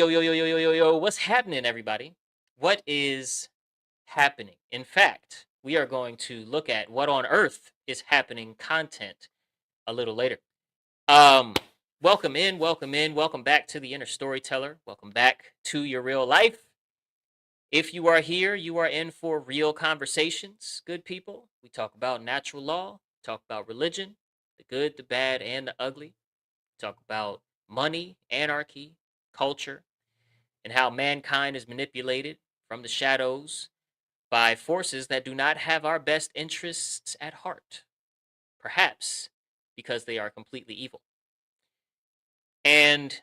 Yo, what's happening, everybody? What is happening? In fact, we are going to look at what on earth is happening content a little later. Um, welcome back to the Inner Storyteller. Welcome back to your real life. If you are here, you are in for real conversations, good people. We talk about natural law, talk about religion, the good, the bad, and the ugly. Talk about money, anarchy, culture, and how mankind is manipulated from the shadows by forces that do not have our best interests at heart, perhaps because they are completely evil. And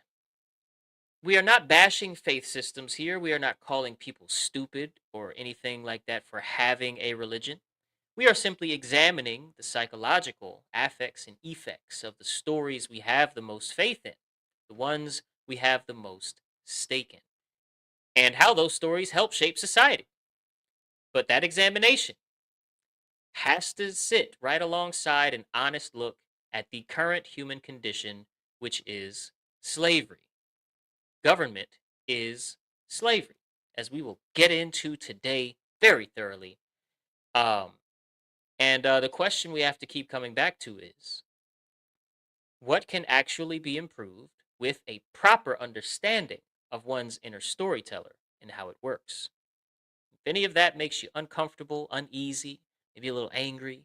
we are not bashing faith systems here. We are not calling people stupid or anything like that for having a religion. We are simply examining the psychological affects and effects of the stories we have the most faith in, the ones we have the most stake in, and how those stories help shape society. But that examination has to sit right alongside an honest look at the current human condition, which is slavery. Government is slavery, as we will get into today very thoroughly. Um, and the question we have to keep coming back to is what can actually be improved with a proper understanding of one's inner storyteller and how it works? If any of that makes you uncomfortable, uneasy, maybe a little angry,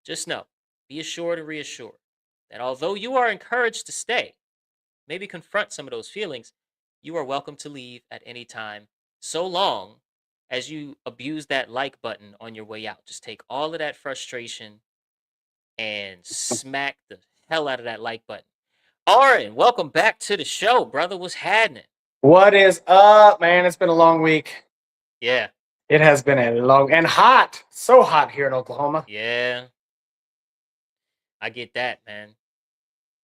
just know, be assured and reassured that although you are encouraged to stay, maybe confront some of those feelings, you are welcome to leave at any time, so long as you abuse that like button on your way out. Just take all of that frustration and smack the hell out of that like button. Auren, welcome back to the show, brother. What's happening? What is up, man? It's been a long week. Yeah, It has been a long and hot. So hot here in Oklahoma. yeah, I get that, man.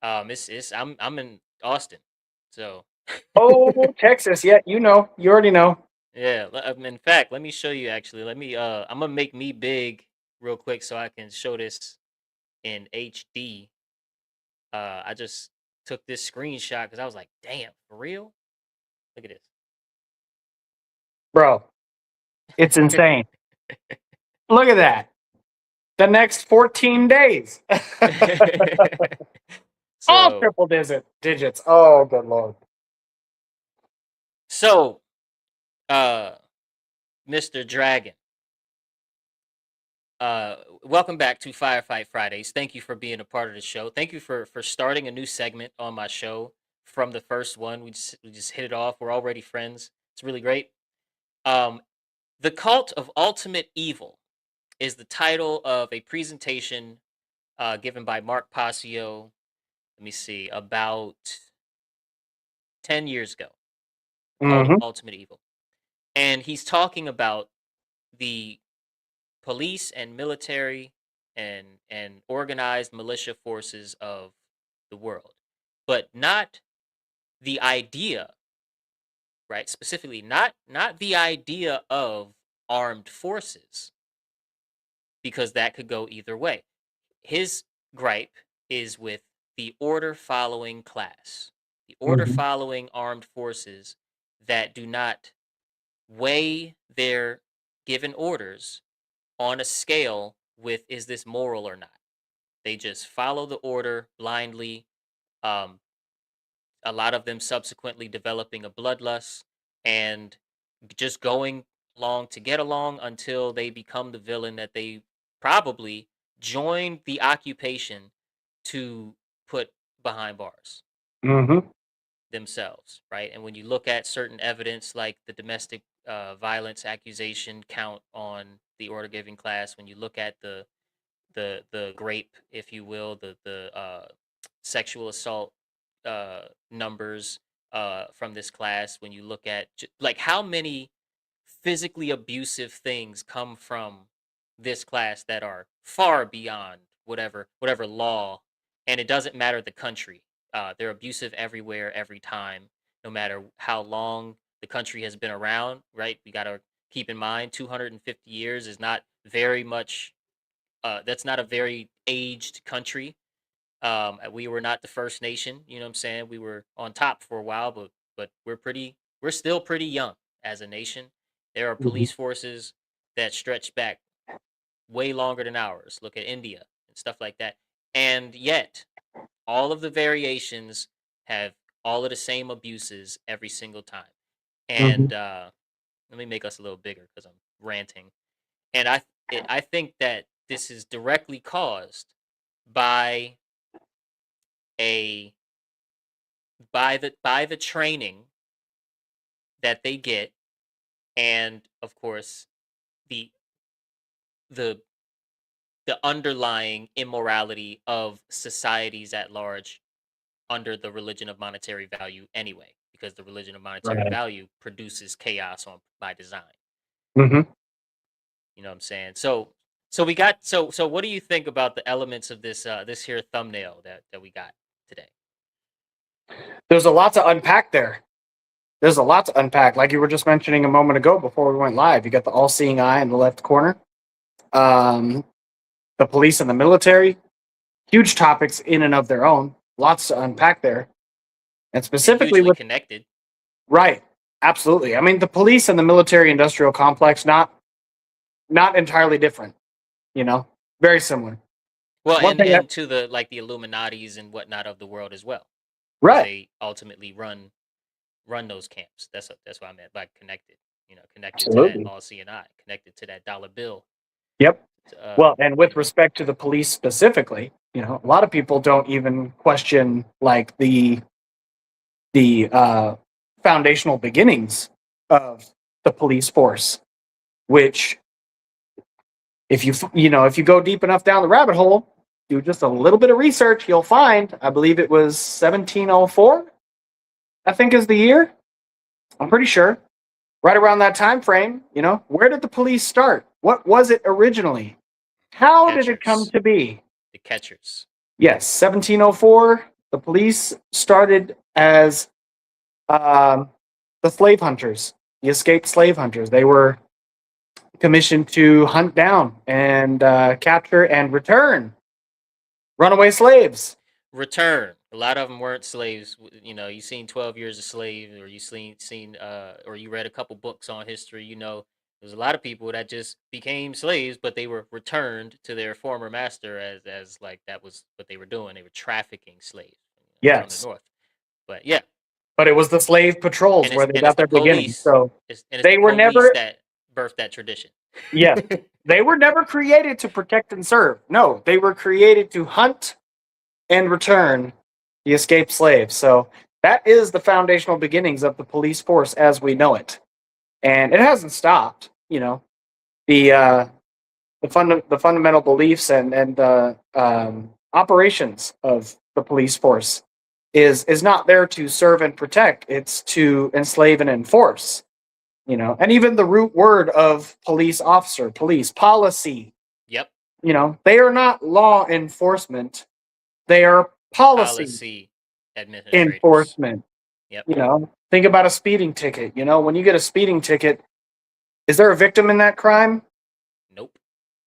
I'm in Austin, so Oh, Texas. Yeah, you know. You already know. yeah. In fact, let me show you. Actually, let me. I'm gonna make me big real quick so I can show this in HD. I just took this screenshot because I was like, damn, for real? Look at Bro, it's insane. Look at that. The next 14 days. this. All so, triple digits. Oh, good Lord. so, uh, Mr. Dragon, welcome back to Firefight Fridays. Thank you for being a part of the show. Thank you for starting a new segment on my show from the first one. We just hit it off. We're already friends. It's really great. Um, the Cult of Ultimate Evil is the title of a presentation given by Mark Passio. Let me see, about 10 years ago. The Cult of Mm-hmm. Ultimate Evil, and he's talking about the police and military and organized militia forces of the world, but not the idea, right? Specifically, not the idea of armed forces, because that could go either way. His gripe is with the order following class, the order Mm-hmm. following armed forces that do not weigh their given orders on a scale with is this moral or not. They just follow the order blindly. Um, a lot of them subsequently developing a bloodlust and just going along to get along until they become the villain that they probably joined the occupation to put behind bars Mm-hmm. themselves, right? And when you look at certain evidence like the domestic violence accusation count on the order giving class, when you look at the grape, if you will, the sexual assault numbers from this class, when you look at like how many physically abusive things come from this class that are far beyond whatever law, and it doesn't matter the country. They're abusive everywhere, every time, no matter how long the country has been around. Right? We got to keep in mind 250 years is not very much. That's not a very aged country. We were not the first nation. You know what I'm saying? We were on top for a while, but but we're still pretty young as a nation. There are Mhm. police forces that stretch back way longer than ours. Look at India and stuff like that. And yet, all of the variations have all of the same abuses every single time. Mhm. And let me make us a little bigger because I'm ranting. And I think that this is directly caused by a by the training that they get, and of course the the the underlying immorality of societies at large under the religion of monetary value anyway, because the religion of monetary Right. value produces chaos on by design. Mhm. You know what I'm saying? So we got so what do you think about the elements of this here thumbnail that we got today? There's a lot to unpack there. There's a lot to unpack. Like you were just mentioning a moment ago before we went live, you got the all-seeing eye in the left corner. Um, the police and the military, huge topics in and of their own. Lots to unpack there, and And specifically hugely with connected. right, absolutely. I mean, the police and the military-industrial complex, not entirely different. You know, very similar. Well, One and thing that and to the like the Illuminatis and whatnot of the world as well, because right, they ultimately run those camps. That's what I meant by connected. You know, connected to that absolutely, all CNI, connected to that dollar bill. yep. Well, and You with know, respect to the police specifically, a lot of people don't even question like the foundational beginnings of the police force, which if you go deep enough down the rabbit hole, do just a little bit of research, you'll find I believe it was 1704. I think is the year. I'm pretty sure. Right around that time frame, where did the police start? What was it originally? How did it come catchers, to be? the catchers. Yes, 1704. The police started as um, the slave hunters, the escaped slave hunters. They were commissioned to hunt down and capture and return runaway slaves. Return. A lot of them weren't slaves. You know, you seen 12 Years a Slave, or you or you read a couple books on history. You know, there's a lot of people that just became slaves, but they were returned to their former master as like that was what they were doing. They were trafficking slaves from the Yes, north. But yeah, but it was the slave patrols where they and it's got the their beginning. police. So And it's they the were police never, that birthed that tradition. yes, they were never created to protect and serve. No, they were created to hunt and return the escaped slaves. So that is the foundational beginnings of the police force as we know it, and it hasn't stopped. The the fundamental beliefs and the operations of the police force is not there to serve and protect. It's to enslave and enforce. And even the root word of police officer, police policy. Yep, They are not law enforcement. They are policy policy administrators. enforcement. Yep, Think about a speeding ticket. When you get a speeding ticket, is there a victim in that crime? nope.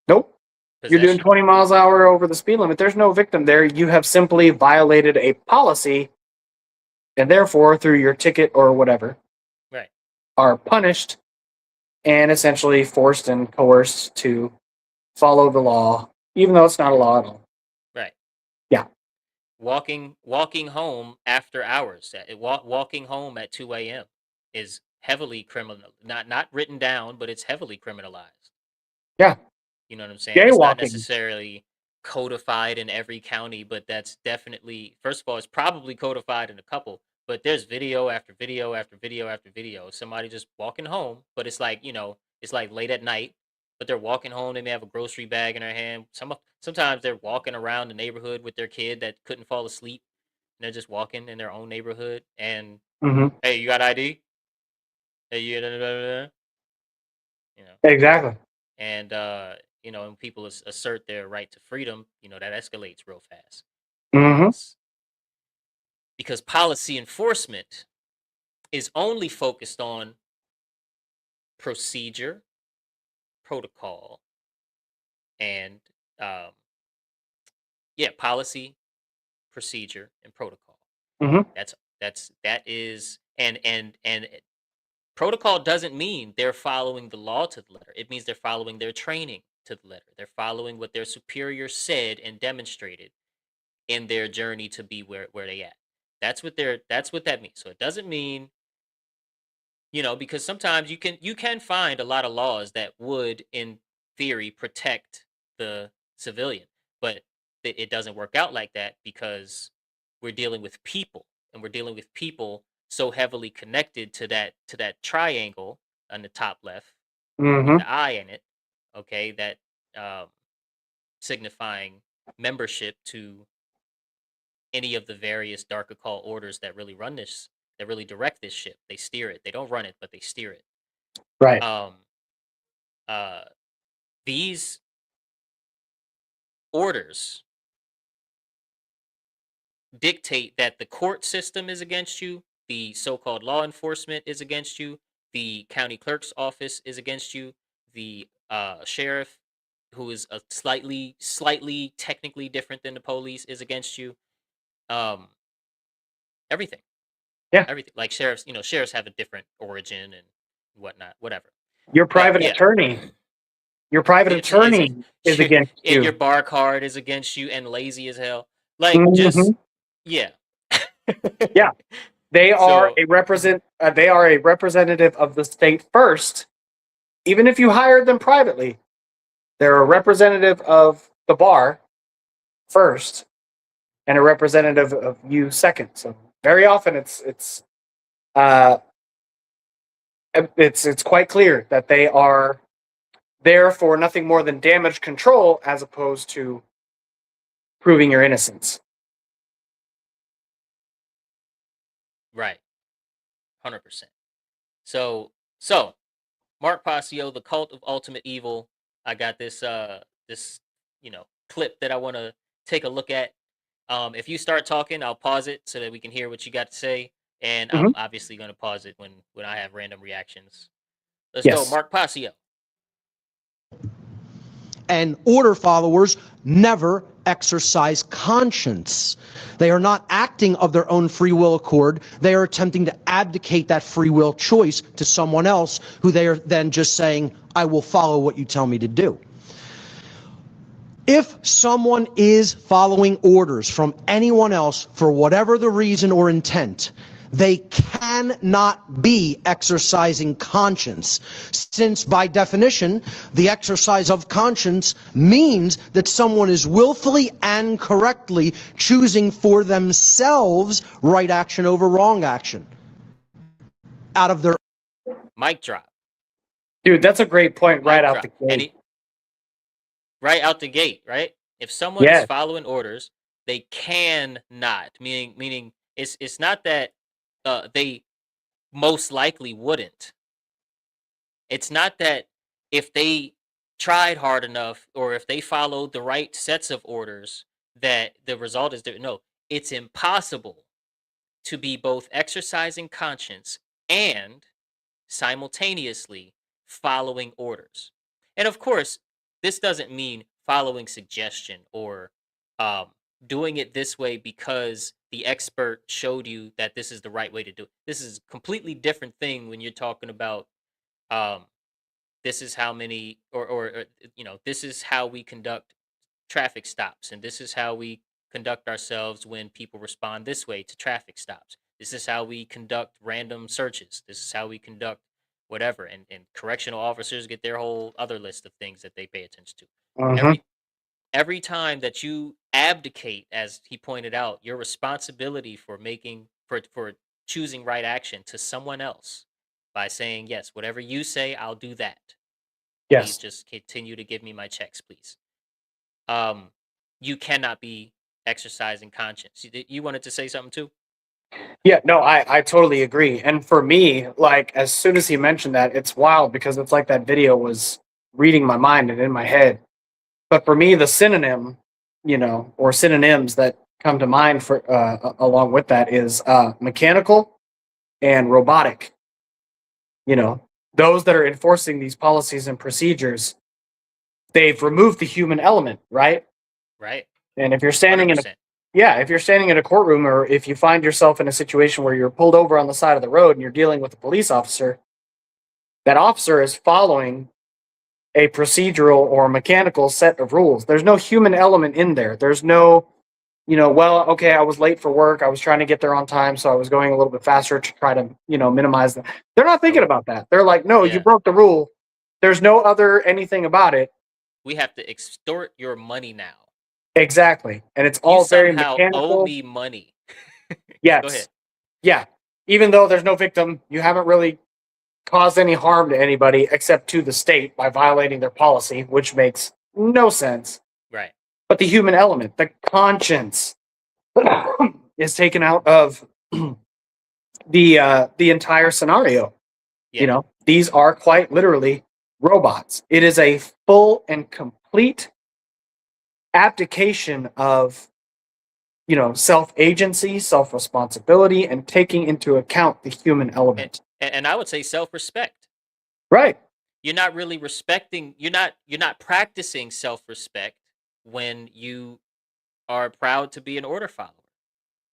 Nope. You're doing Possession. 20 miles an hour over the speed limit. There's no victim there. You have simply violated a policy, and therefore, through your ticket or whatever, Right, are punished and essentially forced and coerced to follow the law, even though it's not a law at all. right. Yeah. Walking home after hours. Walking home at 2 a.m. is heavily criminal. Not written down, but it's heavily criminalized. Yeah. You know what I'm saying? It's not Jaywalking. necessarily codified in every county, but that's definitely, first of all, it's probably codified in a couple. But there's video after video after video after video of somebody just walking home, but it's like it's like late at night, but they're walking home. They may have a grocery bag in their hand. Sometimes they're walking around the neighborhood with their kid that couldn't fall asleep, and they're just walking in their own neighborhood. And Mm-hmm. hey, you got ID? Hey, you know, Exactly. and and people assert their right to freedom, that escalates real fast Mm-hmm. because policy enforcement is only focused on procedure, protocol, and um, policy, procedure, and protocol. Mm-hmm. That is And protocol doesn't mean they're following the law to the letter. It means they're following their training to the letter. They're following what their superior said and demonstrated in their journey to be where they at. That's what that means. So it doesn't mean, because sometimes you can find a lot of laws that would in theory protect the civilian, but it doesn't work out like that because we're dealing with people, and we're dealing with people so heavily connected to that triangle on the top left with Mm-hmm. the eye in it, okay, that um, signifying membership to any of the various dark occult orders that really run this, that really direct this ship. They steer it. They don't run it, but they steer it. Right. Um, uh, these orders dictate that the court system is against you, the so-called law enforcement is against you, the county clerk's office is against you, the sheriff, who is a slightly technically different than the police, is against you. Um, everything, Yeah. everything. Like sheriffs have a different origin and whatnot, whatever. Your But private yeah, attorney. Your private it's attorney is your against your you. bar card is against you and lazy as hell. Like, Mm-hmm. just yeah. Yeah. They are So a represent. They are a representative of the state first. Even if you hired them privately, they're a representative of the bar first, and a representative of you second. So very often uh, it's quite clear that they are there for nothing more than damage control as opposed to proving your innocence. right, 100%. So Mark Passio, the Cult of Ultimate Evil. I got this clip that I want to take a look at. If you start talking, I'll pause it so that we can hear what you got to say, and I'm Mhm. obviously going to pause it when I have random reactions. Let's go, Yes. Mark Passio. And order followers never exercise conscience. They are not acting of their own free will accord. They are attempting to abdicate that free will choice to someone else, who they are then just saying, I will follow what you tell me to do. If someone is following orders from anyone else for whatever the reason or intent, they cannot be exercising conscience, since by definition, the exercise of conscience means that someone is willfully and correctly choosing for themselves right action over wrong action out of their Mic drop. Dude, that's a great point right Mic out the drop. gate. Right out the gate, right? If someone is Yes. following orders, they cannot. Meaning, it's not that they most likely wouldn't. It's not that if they tried hard enough or if they followed the right sets of orders that the result is different. No, it's impossible to be both exercising conscience and simultaneously following orders. And of course, this doesn't mean following suggestion or um, doing it this way because the expert showed you that this is the right way to do it. This is a completely different thing when you're talking about um, this is how many or this is how we conduct traffic stops, and this is how we conduct ourselves when people respond this way to traffic stops. This is how we conduct random searches. This is how we conduct whatever, and correctional officers get their whole other list of things that they pay attention to. Mm-hmm. Every time that you abdicate, as he pointed out, your responsibility for making for choosing right action to someone else by saying, yes, whatever you say, I'll do that. Please Yes. just continue to give me my checks, please. um you cannot be exercising conscience. You wanted to say something too? Yeah, no, I totally agree. And for me, like as soon as he mentioned that, it's wild because it's like that video was reading my mind and in my head. But for me, the synonym, or synonyms that come to mind for along with that is mechanical and robotic. Those that are enforcing these policies and procedures, they've removed the human element, right? Right. And if you're standing in a 100%. yeah, if you're standing in a courtroom or if you find yourself in a situation where you're pulled over on the side of the road and you're dealing with a police officer, that officer is following a procedural or mechanical set of rules. There's no human element in there. There's no, well, okay, I was late for work. I was trying to get there on time, so I was going a little bit faster to try to, minimize that. They're not thinking about that. They're like, no, you Yeah. broke the rule. There's no other anything about it. We have to extort your money now. Exactly. And it's You all very somehow owe mechanical. me money. Go Yes. ahead. Yeah. Even though there's no victim, you haven't really caused any harm to anybody except to the state by violating their policy, which makes no sense. Right. But the human element, the conscience, is taken out of the entire scenario. Yeah. These are quite literally robots. It is a full and complete abdication of self-agency, self-responsibility, and taking into account the human element. And I would say self-respect. Right. You're not really respecting. You're not practicing self-respect when you are proud to be an order follower.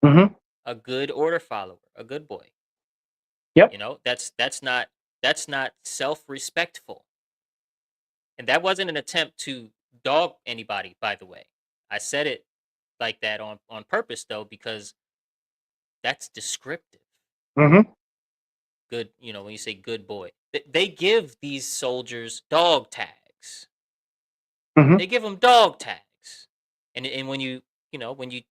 Mm-hmm. A good order follower, a good boy. Yep. That's not self-respectful. And that wasn't an attempt to dog anybody, by the way. I said it like that on purpose, though, because that's descriptive. Mm-hmm. Good, when you say good boy, they give these soldiers dog tags. Mm-hmm. They give them dog tags, and when you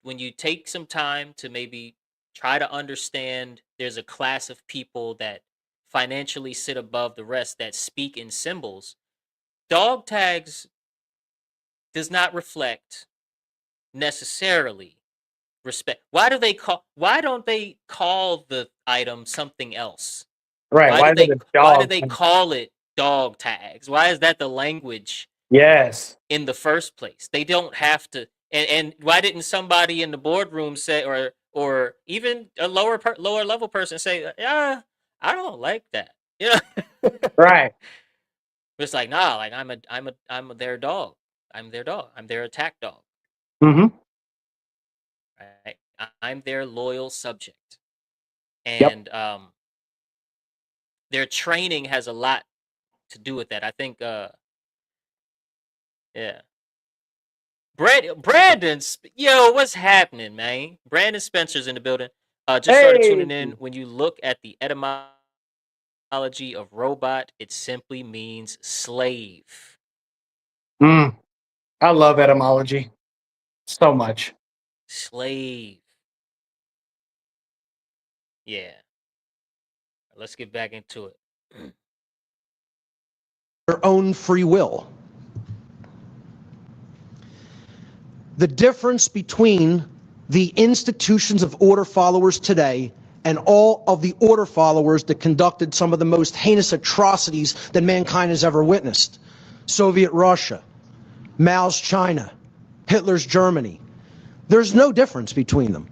when you take some time to maybe try to understand, there's a class of people that financially sit above the rest that speak in symbols. Dog tags does not reflect necessarily respect. Why don't they call the item something else? Right. Why Is it a why do dog? they call it dog tags? Why is that the language Yes. in the first place? They don't have to. And why didn't somebody in the boardroom say, or even a lower level person say, yeah, I don't like that. Right. It's like, nah, like I'm their dog. I'm their dog. I'm their attack dog. Mm-hmm. Right? I'm their loyal subject. Yep. And their training has a lot to do with that. I think yeah. Brandon, what's happening, man? Brandon Spencer's in the building. Just started tuning in. When you look at the etymology of robot, it simply means slave. I love etymology so much. Slave. Yeah. Let's get back into it. Their own free will. The difference between the institutions of order followers today and all of the order followers that conducted some of the most heinous atrocities that mankind has ever witnessed. Soviet Russia, Mao's China, Hitler's Germany. There's no difference between them.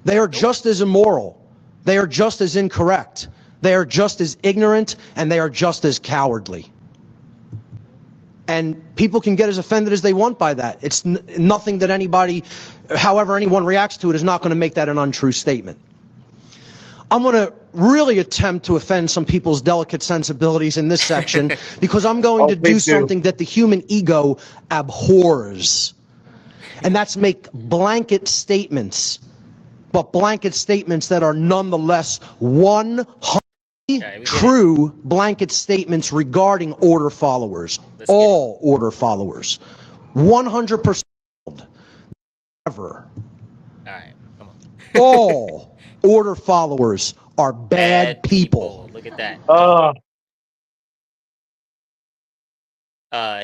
They are just as immoral. They are just as incorrect. They are just as ignorant, and they are just as cowardly. And people can get as offended as they want by that. It's nothing that anybody, however anyone reacts to it, is not going to make that an untrue statement. I'm going to really attempt to offend some people's delicate sensibilities in this section because I'm going to do something that the human ego abhors. And that's make blanket statements, but blanket statements that are nonetheless 100% true blanket statements regarding order followers. All order followers. 100% ever. All right, come on. All order followers are bad people. Look at that.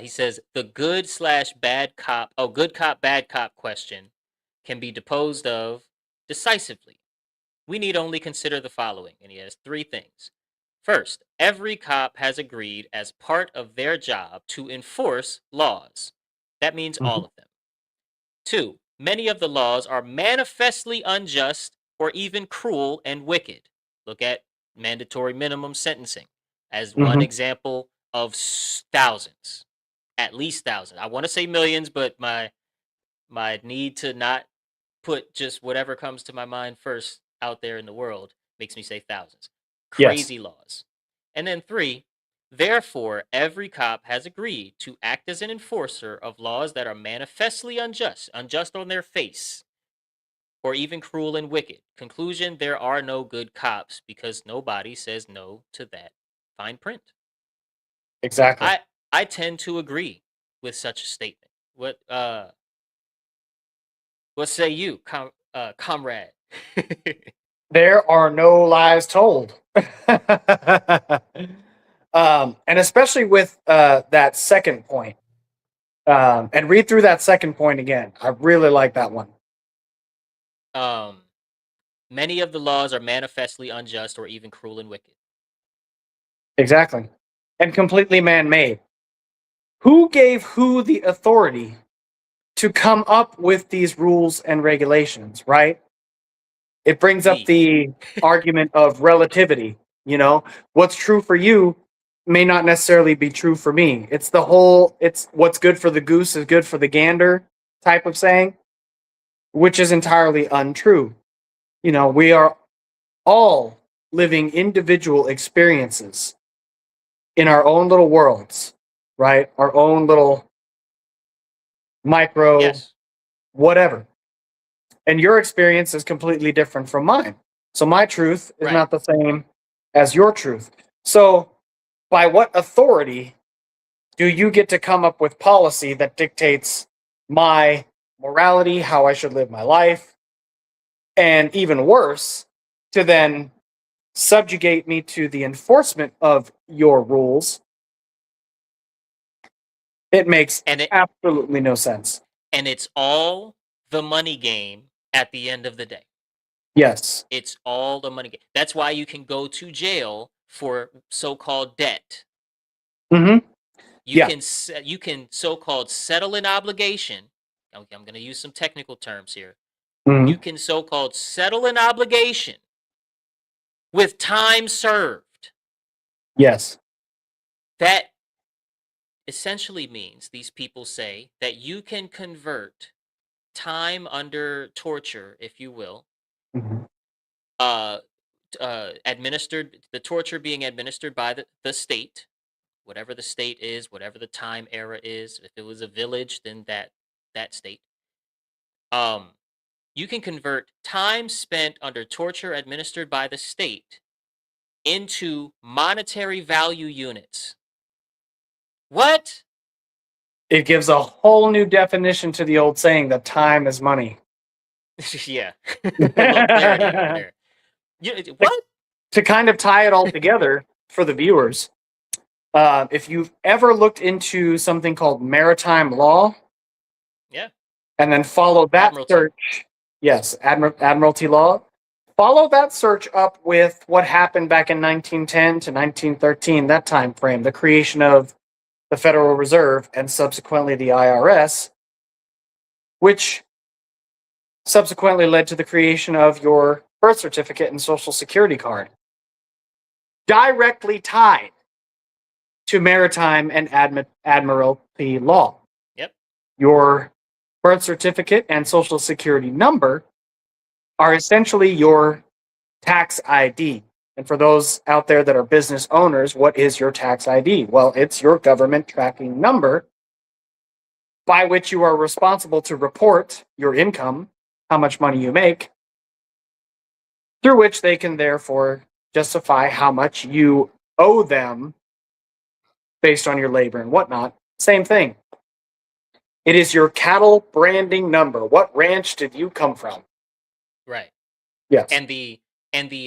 He says the good/bad cop, good cop, bad cop question can be disposed of decisively. We need only consider the following, and he has 3 things. First, every cop has agreed as part of their job to enforce laws. That means all of them. 2, many of the laws are manifestly unjust or even cruel and wicked. Look at mandatory minimum sentencing as one example of thousands, at least thousands. I want to say millions, but my need to not put just whatever comes to my mind first out there in the world makes me say thousands. Yes. Crazy laws. And then 3, therefore, every cop has agreed to act as an enforcer of laws that are manifestly unjust, unjust on their face, or even cruel and wicked. Conclusion, there are no good cops because nobody says no to that fine print. Exactly. I tend to agree with such a statement. What say you, comrade? There are no lies told. And especially with that second point. And read through that second point again. I really like that one. Many of the laws are manifestly unjust or even cruel and wicked. Exactly. And completely man made. Who gave who the authority to come up with these rules and regulations, right? It brings up We. the argument of relativity. You know, what's true for you may not necessarily be true for me. It's what's good for the goose is good for the gander type of saying, which is entirely untrue. You know, we are all living individual experiences in our own little worlds, right? Our own little micro Yes. whatever. And your experience is completely different from mine. So my truth is Right. not the same as your truth. So, by what authority do you get to come up with policy that dictates my morality, how I should live my life, and even worse, to then subjugate me to the enforcement of your rules? It makes And it absolutely no sense. and it's all the money game at the end of the day. Yes. It's all the money game. That's why you can go to jail for so-called debt. Mm-hmm. Yeah. You can so-called settle an obligation. Okay, I'm going to use some technical terms here. Mm-hmm. You can so-called settle an obligation with time served. Yes. That essentially means these people say that you can convert time under torture, if you will, Mm-hmm. uh, administered the torture being administered by the state, whatever the state is, whatever the time era is. If it was a village, then that state. Um, you can convert time spent under torture administered by the state into monetary value units. What? It gives a whole new definition to the old saying that time is money. Yeah, a little clarity over there. What? To kind of tie it all together for the viewers, if you've ever looked into something called maritime law Yeah, and then follow that Admiralty. search, yes, Admiralty law, follow that search up with what happened back in 1910 to 1913, that time frame, the creation of the Federal Reserve and subsequently the IRS, which subsequently led to the creation of your birth certificate and social security card. Directly tied to maritime and admiralty law. Yep. Your birth certificate and social security number are essentially your tax ID. And for those out there that are business owners, what is your tax ID? Well, it's your government tracking number by which you are responsible to report your income, how much money you make, through which they can therefore justify how much you owe them based on your labor and whatnot. Same thing. It is your cattle branding number. What ranch did you come from? Right. Yes. And the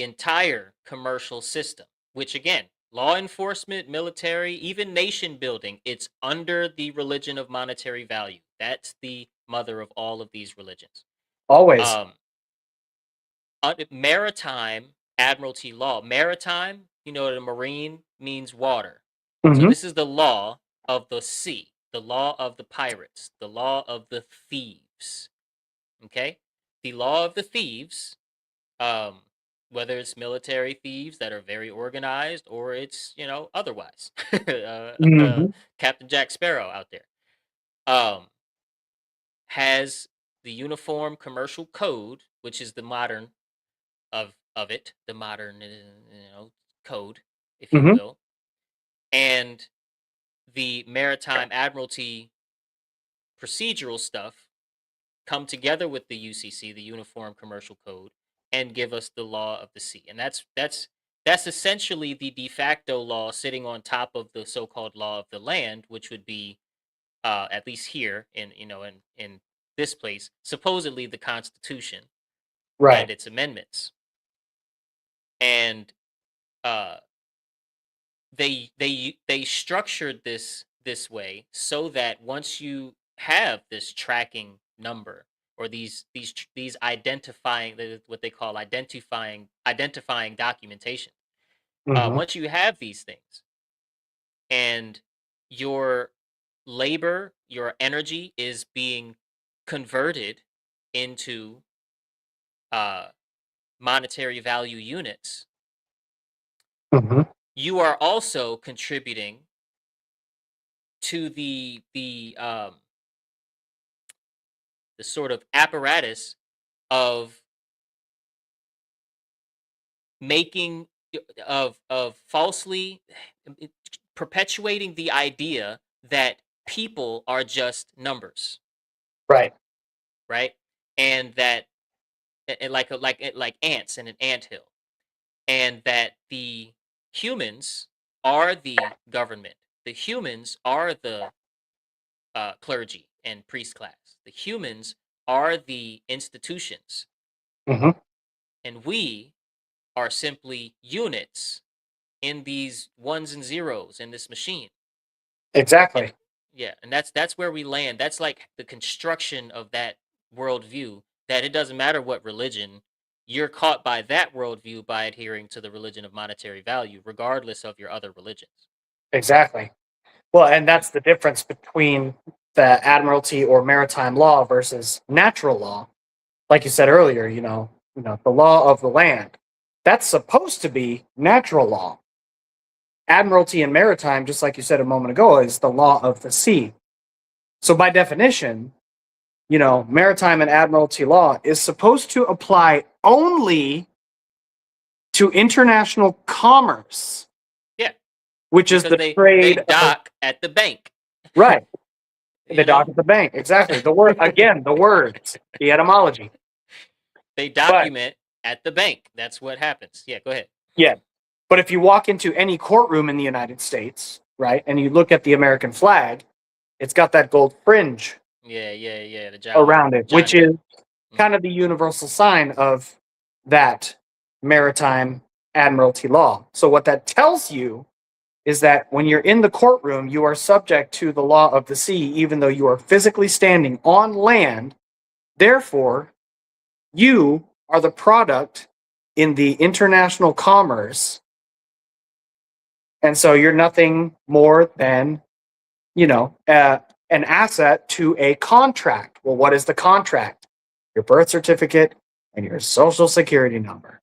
entire commercial system, which again, law enforcement, military, even nation building, it's under the religion of monetary value. That's the mother of all of these religions. Always. Um, Maritime admiralty law. Maritime, the marine means water. So Mm-hmm. this is the law of the sea, the law of the pirates, the law of the thieves. Okay? The law of the thieves, um, whether it's military thieves that are very organized or it's, otherwise. Mm-hmm. Captain Jack Sparrow out there. Um, has the Uniform Commercial Code, which is the modern of it, the modern code, if you Hmm. will, and the Maritime Admiralty procedural stuff come together with the UCC, the Uniform Commercial Code, and give us the law of the sea. And that's essentially the de facto law sitting on top of the so-called law of the land, which would be at least here in this place, supposedly the Constitution and Right. its amendments. And uh, they structured this way so that once you have this tracking number or these identifying what they call identifying documentation, Hmm. once you have these things and your labor, your energy is being converted into uh, monetary value units, Hmm. you are also contributing to the sort of apparatus of making of falsely perpetuating the idea that people are just numbers, Right. right? And that like ants in an anthill, and that the humans are the government. The humans are the clergy and priest class. The humans are the institutions, Hmm. and we are simply units in these ones and zeros in this machine. And Exactly. yeah, and that's where we land. That's like the construction of that worldview. That it doesn't matter what religion you're caught by that worldview by adhering to the religion of monetary value, regardless of your other religions. Exactly. Well, and that's the difference between the admiralty or maritime law versus natural law. Like you said earlier, the law of the land. That's supposed to be natural law. Admiralty and maritime, just like you said a moment ago, is the law of the sea. So by definition, maritime and admiralty law is supposed to apply only to international commerce, Yeah, which is because the they trade of, dock at the bank. right. They You dock know, at the bank. Exactly. The word again, the words, the etymology. they But document at the bank. That's what happens. Yeah, go ahead. yeah. But if you walk into any courtroom in the United States, right, and you look at the American flag, it's got that gold fringe Yeah. The around it, John which Doe. is kind of the universal sign of that maritime admiralty law. So what that tells you is that when you're in the courtroom, you are subject to the law of the sea, even though you are physically standing on land. Therefore, you are the product in the international commerce. And so you're nothing more than, an asset to a contract. Well, what is the contract? Your birth certificate and your social security number.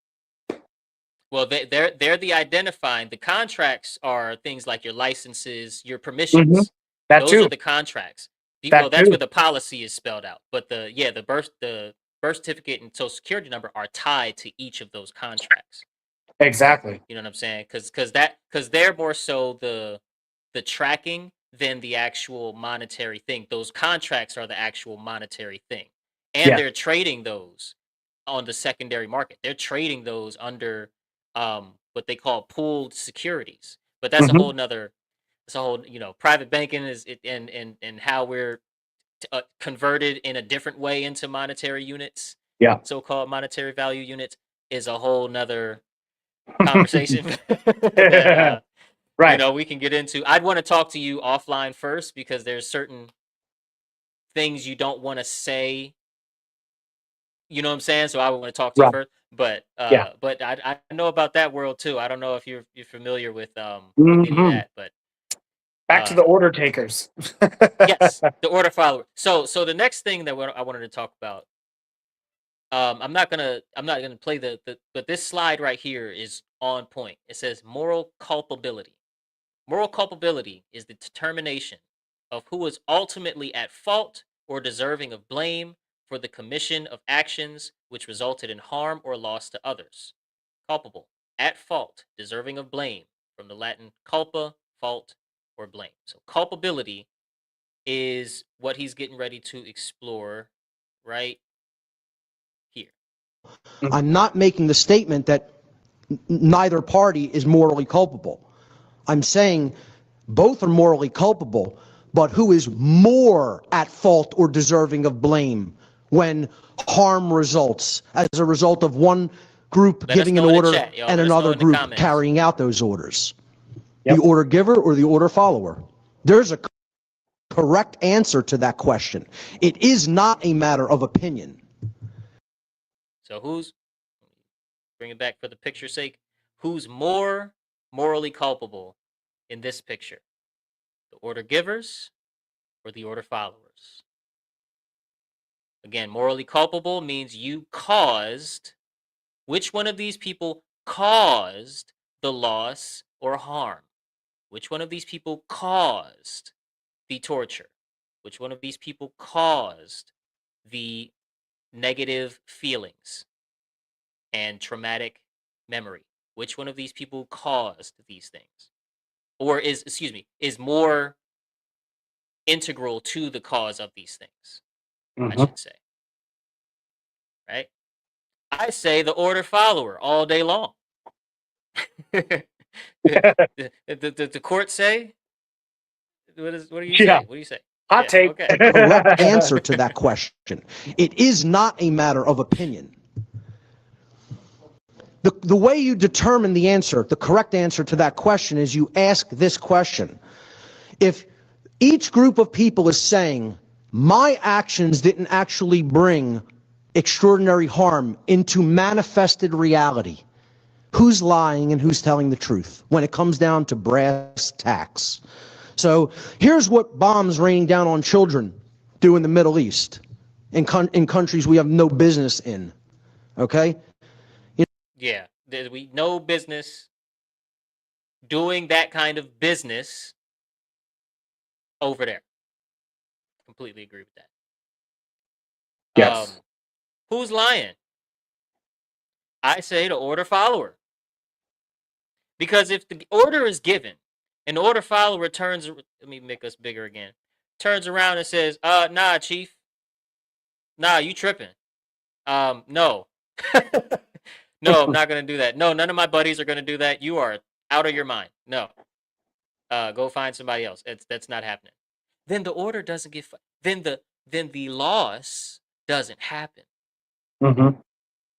Well, they're the identifying. The contracts are things like your licenses, your Hmm. permissions. That Those are too. the contracts. Well, That that's where too. the policy is spelled out. But the birth certificate and social security number are tied to each of those contracts. Exactly. You know what I'm saying? Because they're more so the tracking than the actual monetary thing. Those contracts are the actual monetary thing, and Yeah. they're trading those on the secondary market. They're trading those under what they call pooled securities. But that's a Hmm. whole nother. It's a whole private banking is it and how we're converted in a different way into monetary units, Yeah. so-called monetary value units, is a whole nother conversation that Right. we can get into. I'd want to talk to you offline first because there's certain things you don't want to say. You know what I'm saying? So I would want to talk to you Right. first. But Yeah. I know about that world too. I don't know if you're familiar with any of Hmm. that, but Back to uh the order takers. yes, the order follower. So the next thing that I wanted to talk about. I'm not gonna play but this slide right here is on point. It says moral culpability. Moral culpability is the determination of who is ultimately at fault or deserving of blame for the commission of actions which resulted in harm or loss to others. Culpable, at fault, deserving of blame, from the Latin culpa, fault, or blame. So culpability is what he's getting ready to explore right here. I'm not making the statement that neither party is morally culpable. I'm saying both are morally culpable, but who is more at fault or deserving of blame when harm results as a result of one group Let us giving an know in the order chat, y'all. and Let us know another in the group comments. carrying out those orders? Yep. The order giver or the order follower? There's a correct answer to that question. It is not a matter of opinion. So who's, bring it back for the picture's sake, who's more morally culpable in this picture? The order givers or the order followers? Again, morally culpable means you caused, which one of these people caused the loss or harm? Which one of these people caused the torture? Which one of these people caused the negative feelings and traumatic memory? Which one of these people caused these things? Or is more integral to the cause of these things, I should say. Right? I say the order follower all day long. the court say? What do you say? What do you say? Hot take. Okay. Correct answer to that question. It is not a matter of opinion. The way you determine the answer, the correct answer to that question, is you ask this question. If each group of people is saying, my actions didn't actually bring extraordinary harm into manifested reality, who's lying and who's telling the truth when it comes down to brass tacks? So here's what bombs raining down on children do in the Middle East, in countries we have no business in, okay? Yeah, we no business doing that kind of business over there. Completely agree with that. Yes. Who's lying? I say the order follower. Because if the order is given, an order follower turns, let me make us bigger again, turns around and says, nah, chief. Nah, you tripping. No. No, I'm not going to do that. No, none of my buddies are going to do that. You are out of your mind. No. Go find somebody else. That's not happening. Then the order doesn't get, then the loss doesn't happen. Mm-hmm.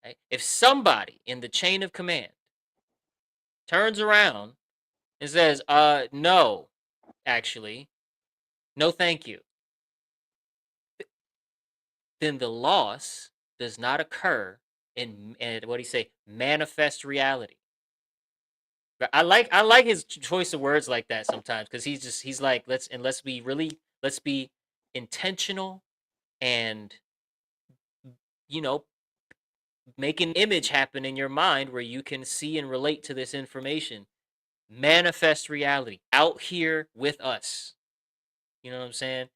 Right? If somebody in the chain of command turns around and says, no, actually, no thank you, then the loss does not occur in what do you say, manifest reality. I like his choice of words like that sometimes, because he's like, let's be intentional and make an image happen in your mind where you can see and relate to this information. Manifest reality out here with us. You know what I'm saying?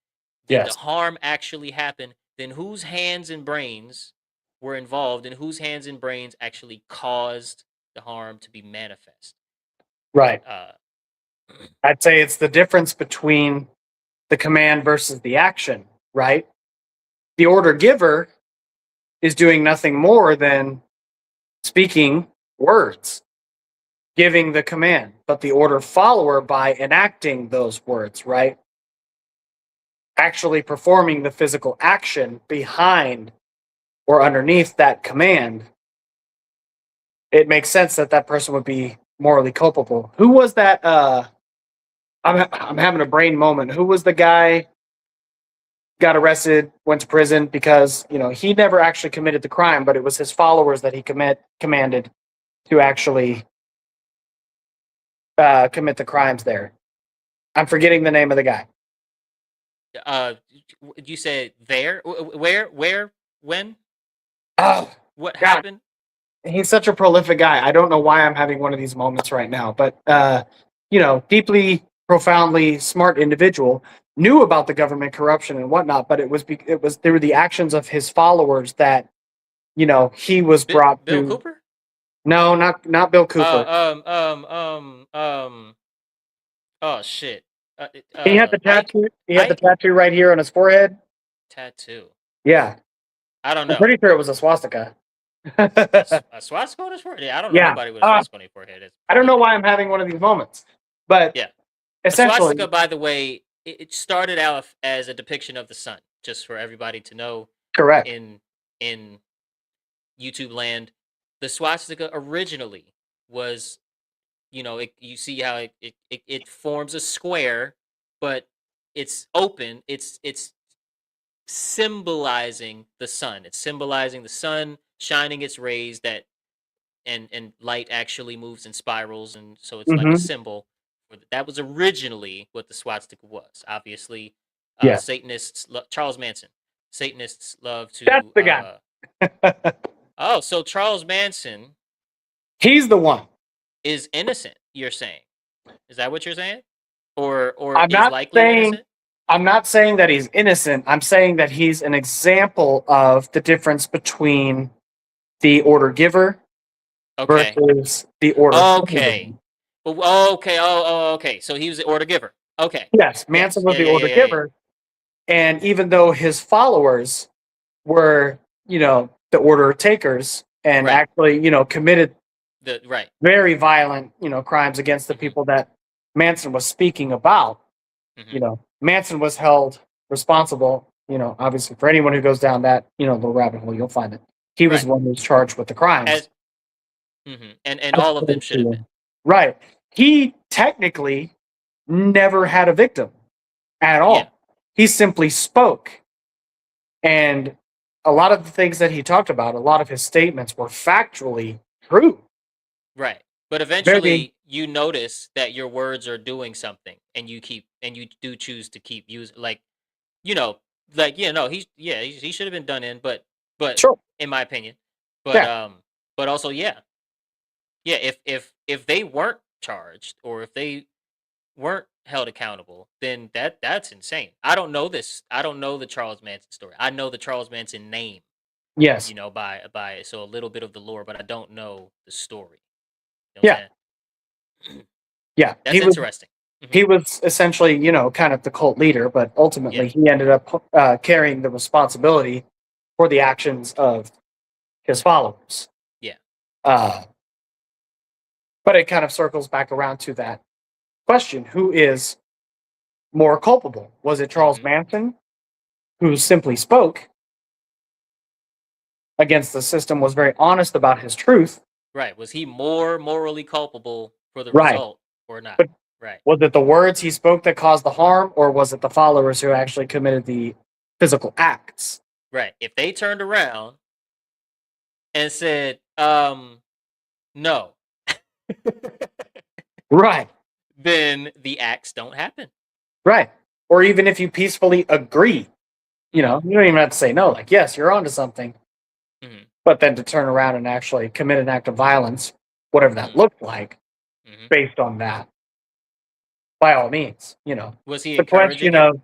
Did the harm actually happen? Then whose hands and brains were involved, and whose hands and brains actually caused the harm to be manifest? Right. I'd say it's the difference between the command versus the action, right? The order giver is doing nothing more than speaking words, giving the command, but the order follower, by enacting those words, right? Actually performing the physical action behind or underneath that command, it makes sense that that person would be morally culpable. Who was that? I'm having a brain moment. Who was the guy got arrested, went to prison because he never actually committed the crime, but it was his followers that he commanded to actually commit the crimes there. I'm forgetting the name of the guy. You said there? Where, when? Oh, what God. happened? He's such a prolific guy. I don't know why I'm having one of these moments right now, but deeply, profoundly smart individual. knew about the government corruption and whatnot, but they were the actions of his followers that he was brought Bill to. Cooper? No, not Bill Cooper. Oh shit. He had the Ike. tattoo. He had the Ike tattoo right here on his forehead. tattoo. Yeah, I don't I'm know. pretty sure it was a swastika. A swastika on his forehead? Yeah, I don't know Yeah. nobody with a swastika on their forehead. It's I don't pretty know bad. why I'm having one of these moments, but Yeah. A essentially, swastika, by the way, it started out as a depiction of the sun, just for everybody to know correct. in YouTube land. The swastika originally was, you see how it forms a square, but it's open. It's symbolizing the sun. It's symbolizing the sun shining its rays that and light actually moves in spirals, and so it's like a Hmm. symbol. That was originally what the swastika was. Obviously, Yeah, Charles Manson. Satanists love that's to. the guy. Oh, so Charles Manson He's the one. is innocent. You're saying? Is that what you're saying? Or I'm is not likely saying innocent? I'm not saying that he's innocent. I'm saying that he's an example of the difference between the order giver Okay. versus the order follower. Okay. Okay. Okay. So he was the order giver. Okay. Yes, Manson Yes. was Yeah. the Yeah. order Yeah. Yeah. Yeah. giver, and even though his followers were, the order takers and Right. actually, committed Right. very violent, crimes against the Hmm. people that Manson was speaking about, Hmm. Manson was held responsible, obviously for anyone who goes down that, little rabbit hole, you'll find it. He was Right. the one who was charged with the crimes. As and all of them should have been. Right. He technically never had a victim at Yeah. all. He simply spoke. And a lot of the things that he talked about, a lot of his statements were factually true. Right. But Very, eventually you notice that your words are doing something, and you do choose to keep using, like, you know, no, he should have been done in, but sure. in my opinion. But Yeah. but also, yeah. Yeah, if they weren't charged, or if they weren't held accountable, then that's insane. I don't know this. I don't know the Charles Manson story. I know the Charles Manson name, Yes. by so a little bit of the lore, but I don't know the story. You know what Yeah. I'm saying? Yeah. That's interesting. Hmm. He was essentially, kind of the cult leader, but Yeah. ultimately he ended up carrying the responsibility for the actions of his followers. Yeah. Uh, but it kind of circles back around to that question: who is more culpable? Was it Charles Hmm. Manson, who simply spoke against the system, was very honest about his truth? Right. Was he more morally culpable for the Right. result or not? But Right. was it the words he spoke that caused the harm, or was it the followers who actually committed the physical acts? Right. If they turned around and said, no, Right. then the acts don't happen. Right. Or even if you peacefully agree, you don't even have to say no. Like, yes, you're onto something. Mhm. But then to turn around and actually commit an act of violence, whatever that looked like, Mhm. based on that, by all means, Was he the question encouraging it? of,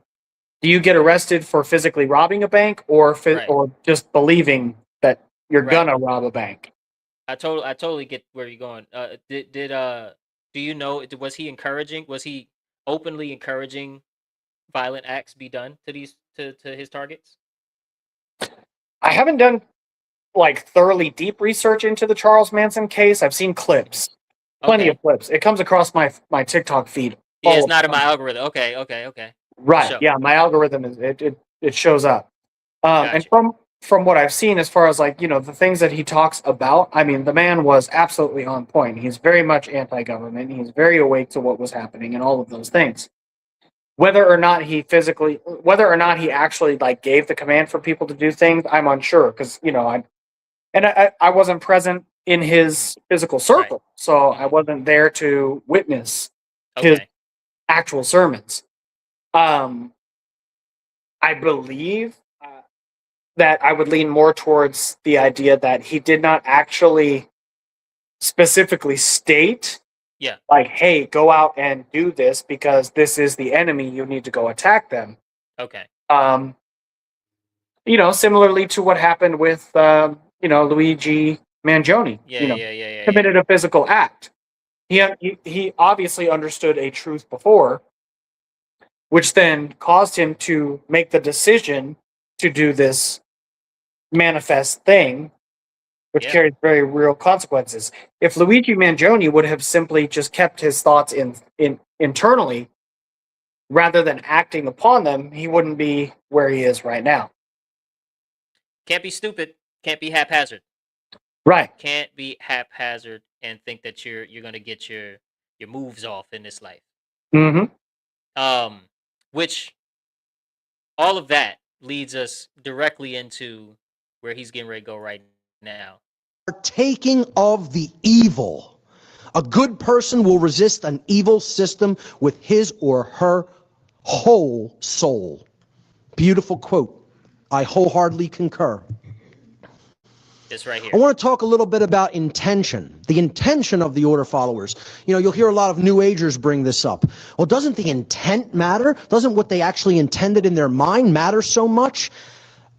do you get arrested for physically robbing a bank, or Right. or just believing that you're Right. gonna rob a bank? I totally get where you're going. Do you know, was he encouraging? Was he openly encouraging violent acts be done to these to his targets? I haven't done like thoroughly deep research into the Charles Manson case. I've seen clips, plenty Okay. of clips. It comes across my TikTok feed. Yeah, All it's of not the in my time. algorithm. Okay. For Right. sure. Yeah, my algorithm is it shows up. And Gotcha. from what I've seen, as far as like the things that he talks about, I mean, the man was absolutely on point. He's very much anti-government. He's very awake to what was happening and all of those things. Whether or not he actually like gave the command for people to do things, I'm unsure because I wasn't present in Mhm. his physical Right. circle, so I Mhm. wasn't there to witness his Okay. actual sermons. Um, I believe that I would lean more towards the idea that he did not actually specifically state Yeah. like, hey, go out and do this because this is the enemy. You need to go attack them. Okay. Um, similarly to what happened with, Luigi Mangione, Yeah. committed a physical act. He obviously understood a truth before, which then caused him to make the decision to do this manifest thing, which Yeah. carries very real consequences. If Luigi Mangione would have simply just kept his thoughts in internally rather than acting upon them, he wouldn't be where he is right now. Can't be stupid. Can't be haphazard. Right. Can't be haphazard and think that you're gonna get your moves off in this life. Mm-hmm. Which all of that leads us directly into where he's getting ready to go right now. Partaking of the evil. A good person will resist an evil system with his or her whole soul. Beautiful quote. I wholeheartedly concur. This right here. I want to talk a little bit about intention, the intention of the order followers. You'll hear a lot of New Agers bring this up. Well, doesn't the intent matter? Doesn't what they actually intended in their mind matter so much?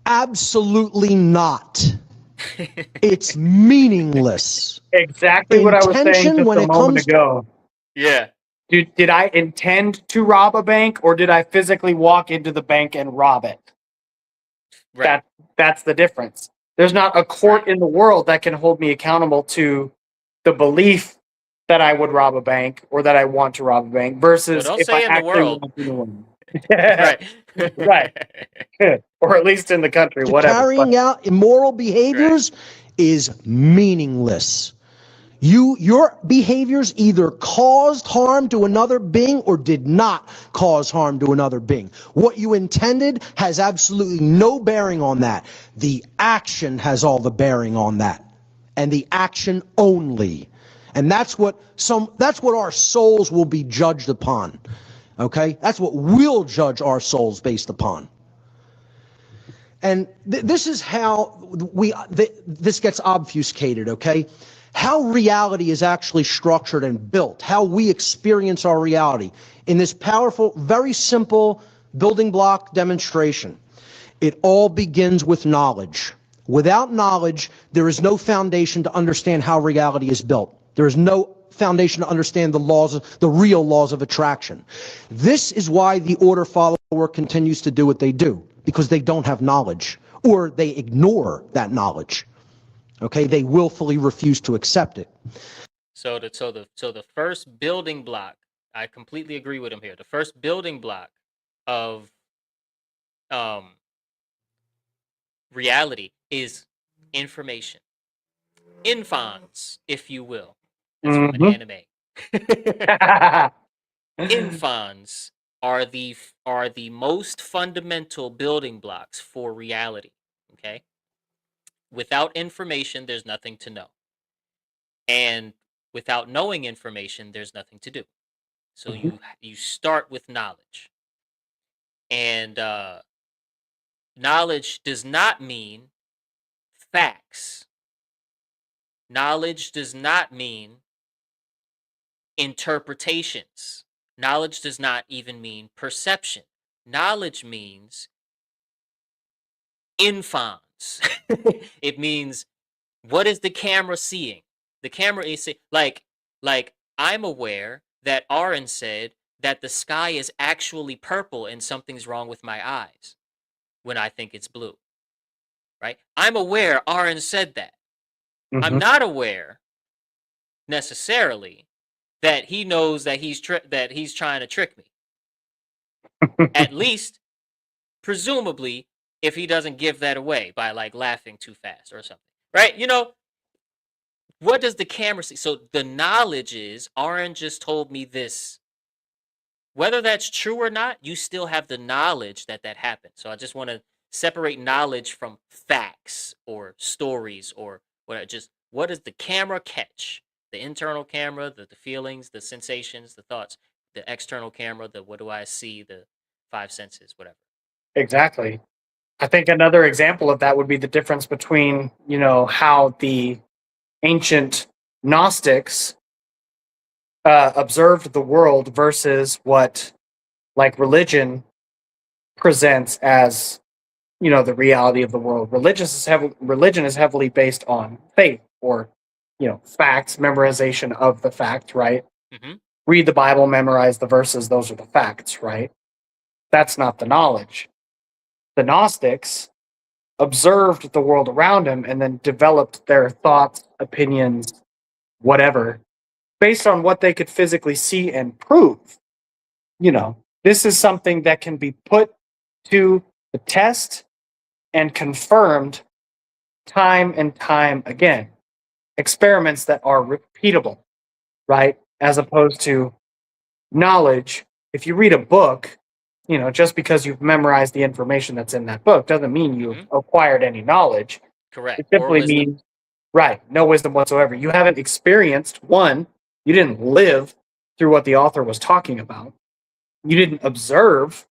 Absolutely not. It's meaningless. Exactly what I was saying Intention just when a it moment comes ago. Yeah. Did I intend to rob a bank, or did I physically walk into the bank and rob it? Right. That's the difference. There's not a court in the world that can hold me accountable to the belief that I would rob a bank or that I want to rob a bank Well, versus don't if I say in the actually world. want to do one. Right. Right. Or at least in the country, to whatever. carrying out immoral behaviors is meaningless. Your behaviors either caused harm to another being or did not cause harm to another being. What you intended has absolutely no bearing on that. The action has all the bearing on that. And the action only. And that's what our souls will be judged upon. Okay? That's what we'll judge our souls based upon. And this is how this gets obfuscated, okay? How reality is actually structured and built, how we experience our reality in this powerful, very simple building block demonstration. It all begins with knowledge. Without knowledge, there is no foundation to understand how reality is built. There is no foundation to understand the real laws of attraction. This is why the order follower continues to do what they do, because they don't have knowledge, or they ignore that knowledge. Okay, they willfully refuse to accept it. So the first building block, I completely agree with him here. The first building block of reality is information. Infons, if you will. That's from an anime. Infons are the most fundamental building blocks for reality. Okay? Without information, there's nothing to know. And without knowing information, there's nothing to do. So you start with knowledge. And knowledge does not mean facts. Knowledge does not mean interpretations. Knowledge does not even mean perception. Knowledge means infons. It means, what is the camera seeing? The camera is seeing, like I'm aware that Auren said that the sky is actually purple and something's wrong with my eyes when I think it's blue. Right? I'm aware Auren said that. I'm not aware necessarily that he knows that he's trying to trick me. At least, presumably, if he doesn't give that away by like laughing too fast or something, right? What does the camera see? So the knowledge is Auren just told me this. Whether that's true or not, you still have the knowledge that happened. So I just want to separate knowledge from facts or stories or what. Just what does the camera catch? The internal camera, the feelings, the sensations, the thoughts. The external camera, the what do I see? The five senses, whatever. Exactly. I think another example of that would be the difference between, how the ancient Gnostics observed the world versus what like religion presents as the reality of the world. Religion is heavily based on faith or facts, memorization of the fact, right? Hmm. Read the Bible, memorize the verses, those are the facts, right? That's not the knowledge. The Gnostics observed the world around him and then developed their thoughts, opinions, whatever, based on what they could physically see and prove. This is something that can be put to the test and confirmed time and time again. Experiments that are repeatable, right? As opposed to knowledge. If you read a book, just because you've memorized the information that's in that book doesn't mean you've Hmm. acquired any knowledge. Correct. It Or simply wisdom. means, right, no wisdom whatsoever. You haven't experienced one, you didn't live through what the author was talking about. You didn't observe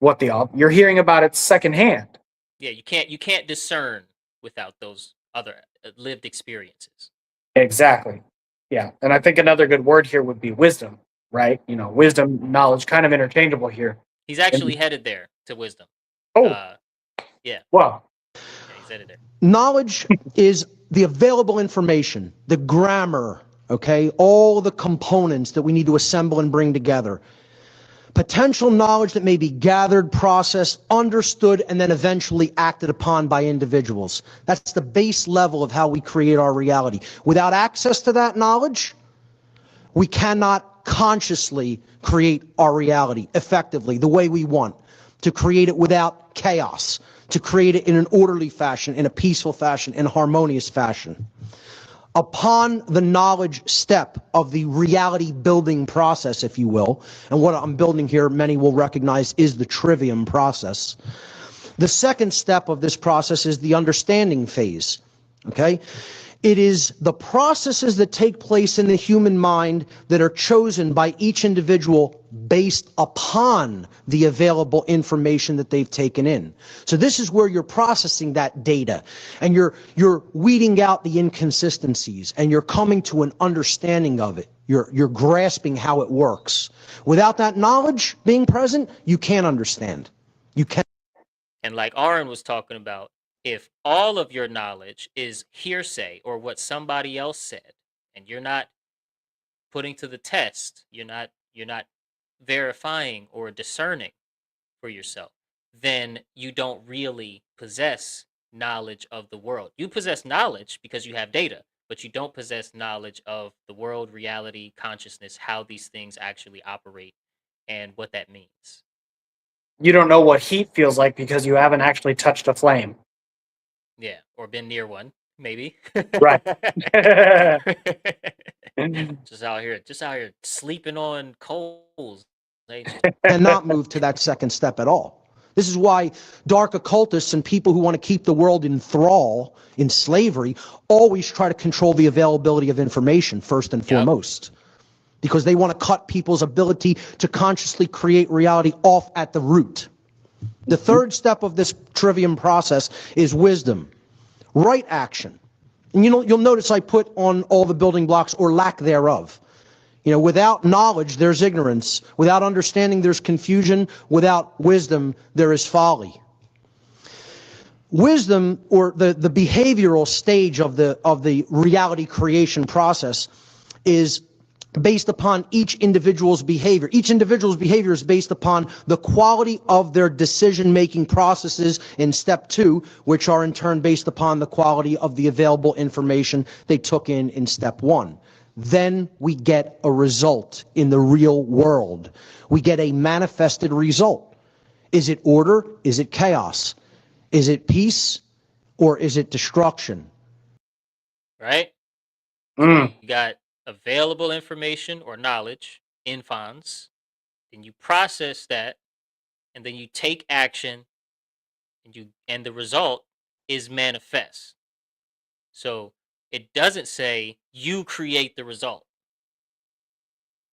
what the author, you're hearing about it secondhand. Yeah, you can't discern without those other lived experiences. Exactly. Yeah. And I think another good word here would be wisdom, right? Yeah, Wisdom, knowledge, kind of interchangeable here. he's And, actually headed there to wisdom. oh, Uh, yeah, well, yeah, he's headed there. Knowledge is the available information, the grammar, okay? All the components that we need to assemble and bring together. Potential knowledge that may be gathered, processed, understood, and then eventually acted upon by individuals. That's the base level of how we create our reality. Without access to that knowledge, we cannot consciously create our reality effectively the way we want, to create it without chaos, to create it in an orderly fashion, in a peaceful fashion, in a harmonious fashion. Upon the knowledge step of the reality building process, if you will, and what I'm building here, many will recognize is the trivium process. The second step of this process is the understanding phase. Okay? It is the processes that take place in the human mind that are chosen by each individual based upon the available information that they've taken in. So this is where you're processing that data and you're weeding out the inconsistencies and you're coming to an understanding of it. You're grasping how it works. Without that knowledge being present, you can't understand. You can't. And like Auren was talking about, if all of your knowledge is hearsay or what somebody else said, and you're not putting to the test, you're not verifying or discerning for yourself, then you don't really possess knowledge of the world. You possess knowledge because you have data, but you don't possess knowledge of the world, reality, consciousness, how these things actually operate, and what that means. you don't know what heat feels like because you haven't actually touched a flame. Yeah, or been near one, maybe. Right. Just out here sleeping on coals, ain't you? Cannot move to that second step at all. This is why dark occultists and people who want to keep the world in thrall, in slavery, always try to control the availability of information first and Yep. foremost. Because they want to cut people's ability to consciously create reality off at the root. The third step of this trivium process is wisdom, right action. And you'll notice I put on all the building blocks or lack thereof. Without knowledge, there's ignorance. Without understanding, there's confusion. Without wisdom, there is folly. Wisdom, or the behavioral stage of the reality creation process, is based upon each individual's behavior. Each individual's behavior is based upon the quality of their decision-making processes in step 2, which are in turn based upon the quality of the available information they took in step 1. Then we get a result in the real world. We get a manifested result. Is it order? Is it chaos? Is it peace? Or is it destruction? Right? So Mm. you got available information or knowledge, infons, then you process that, and then you take action, and the result is manifest. So it doesn't say you create the result,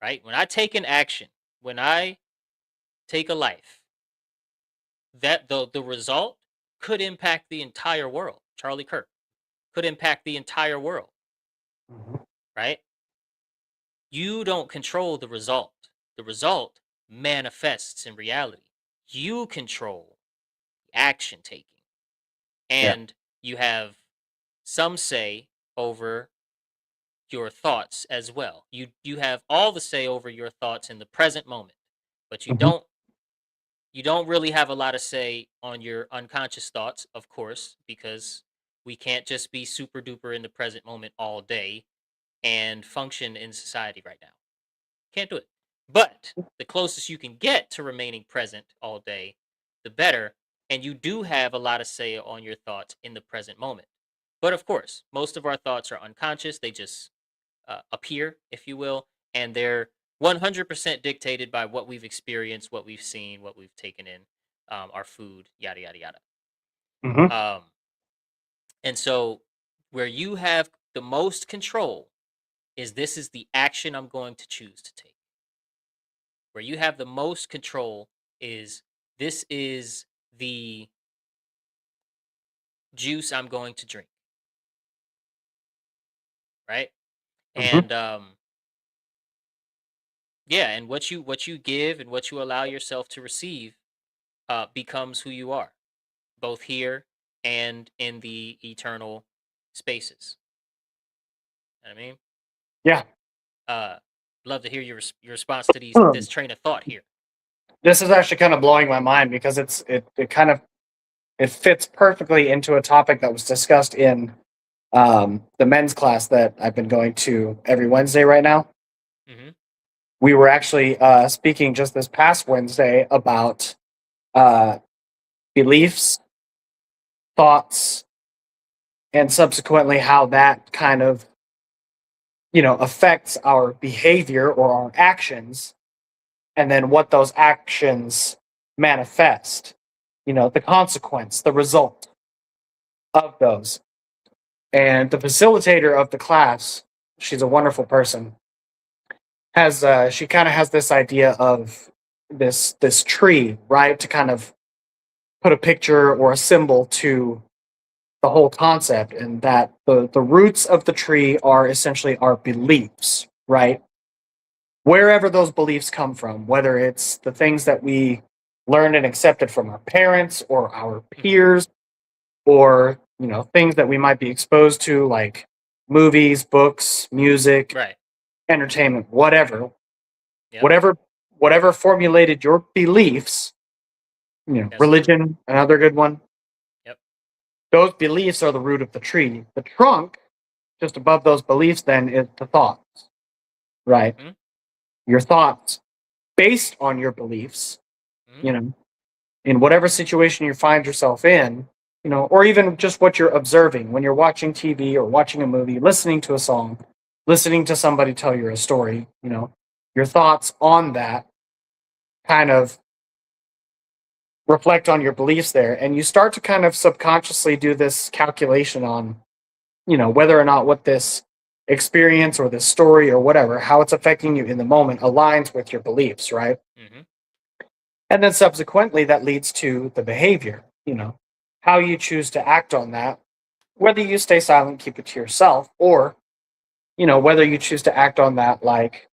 right? When I take an action, when I take a life, that the result could impact the entire world. Charlie Kirk could impact the entire world, right? You don't control the result. The result manifests in reality. You control the action taking, Yeah. and you have some say over your thoughts as well. You have all the say over your thoughts in the present moment, but Hmm. you don't really have a lot of say on your unconscious thoughts, of course, because we can't just be super duper in the present moment all day and function in society right now. Can't do it. But the closest you can get to remaining present all day, the better. And you do have a lot of say on your thoughts in the present moment. But of course, most of our thoughts are unconscious. They just appear, if you will, and they're 100% dictated by what we've experienced, what we've seen, what we've taken in, our food, yada, yada, yada. Hmm. Um, and so, where you have the most control is this is the action I'm going to choose to take. Where you have the most control is this is the juice I'm going to drink, right? Hmm. And yeah, and what you give and what you allow yourself to receive becomes who you are, both here and in the eternal spaces. You know what I mean, Yeah. uh, love to hear your response to this train of thought here. This is actually kind of blowing my mind because it kind of it fits perfectly into a topic that was discussed in the men's class that I've been going to every Wednesday right now. Hmm. We were actually speaking just this past Wednesday about uh, beliefs, thoughts, and subsequently how that kind of affects our behavior or our actions, and then what those actions manifest. The consequence, the result of those. And the facilitator of the class, she's a wonderful person, has she kind of has this idea of this tree, right? To kind of put a picture or a symbol to the whole concept, and that the roots of the tree are essentially our beliefs, right? Wherever those beliefs come from, whether it's the things that we learned and accepted from our parents or our Hmm. peers, or things that we might be exposed to, like movies, books, music, Right. entertainment, whatever, Yep. whatever, whatever formulated your beliefs. That's the root. Religion, another good one. Yep. Those beliefs are the root of the tree. The trunk, just above those beliefs, then is the thoughts, right? Hmm. Your thoughts based on your beliefs, Hmm. you know, in whatever situation you find yourself in, or even just what you're observing when you're watching TV or watching a movie, listening to a song, listening to somebody tell you a story, your thoughts on that kind of reflect on your beliefs there. And you start to kind of subconsciously do this calculation on, whether or not what this experience or this story or whatever, how it's affecting you in the moment aligns with your beliefs, right? Hmm. And then subsequently, that leads to the behavior, how you choose to act on that, whether you stay silent, keep it to yourself, or, whether you choose to act on that, like,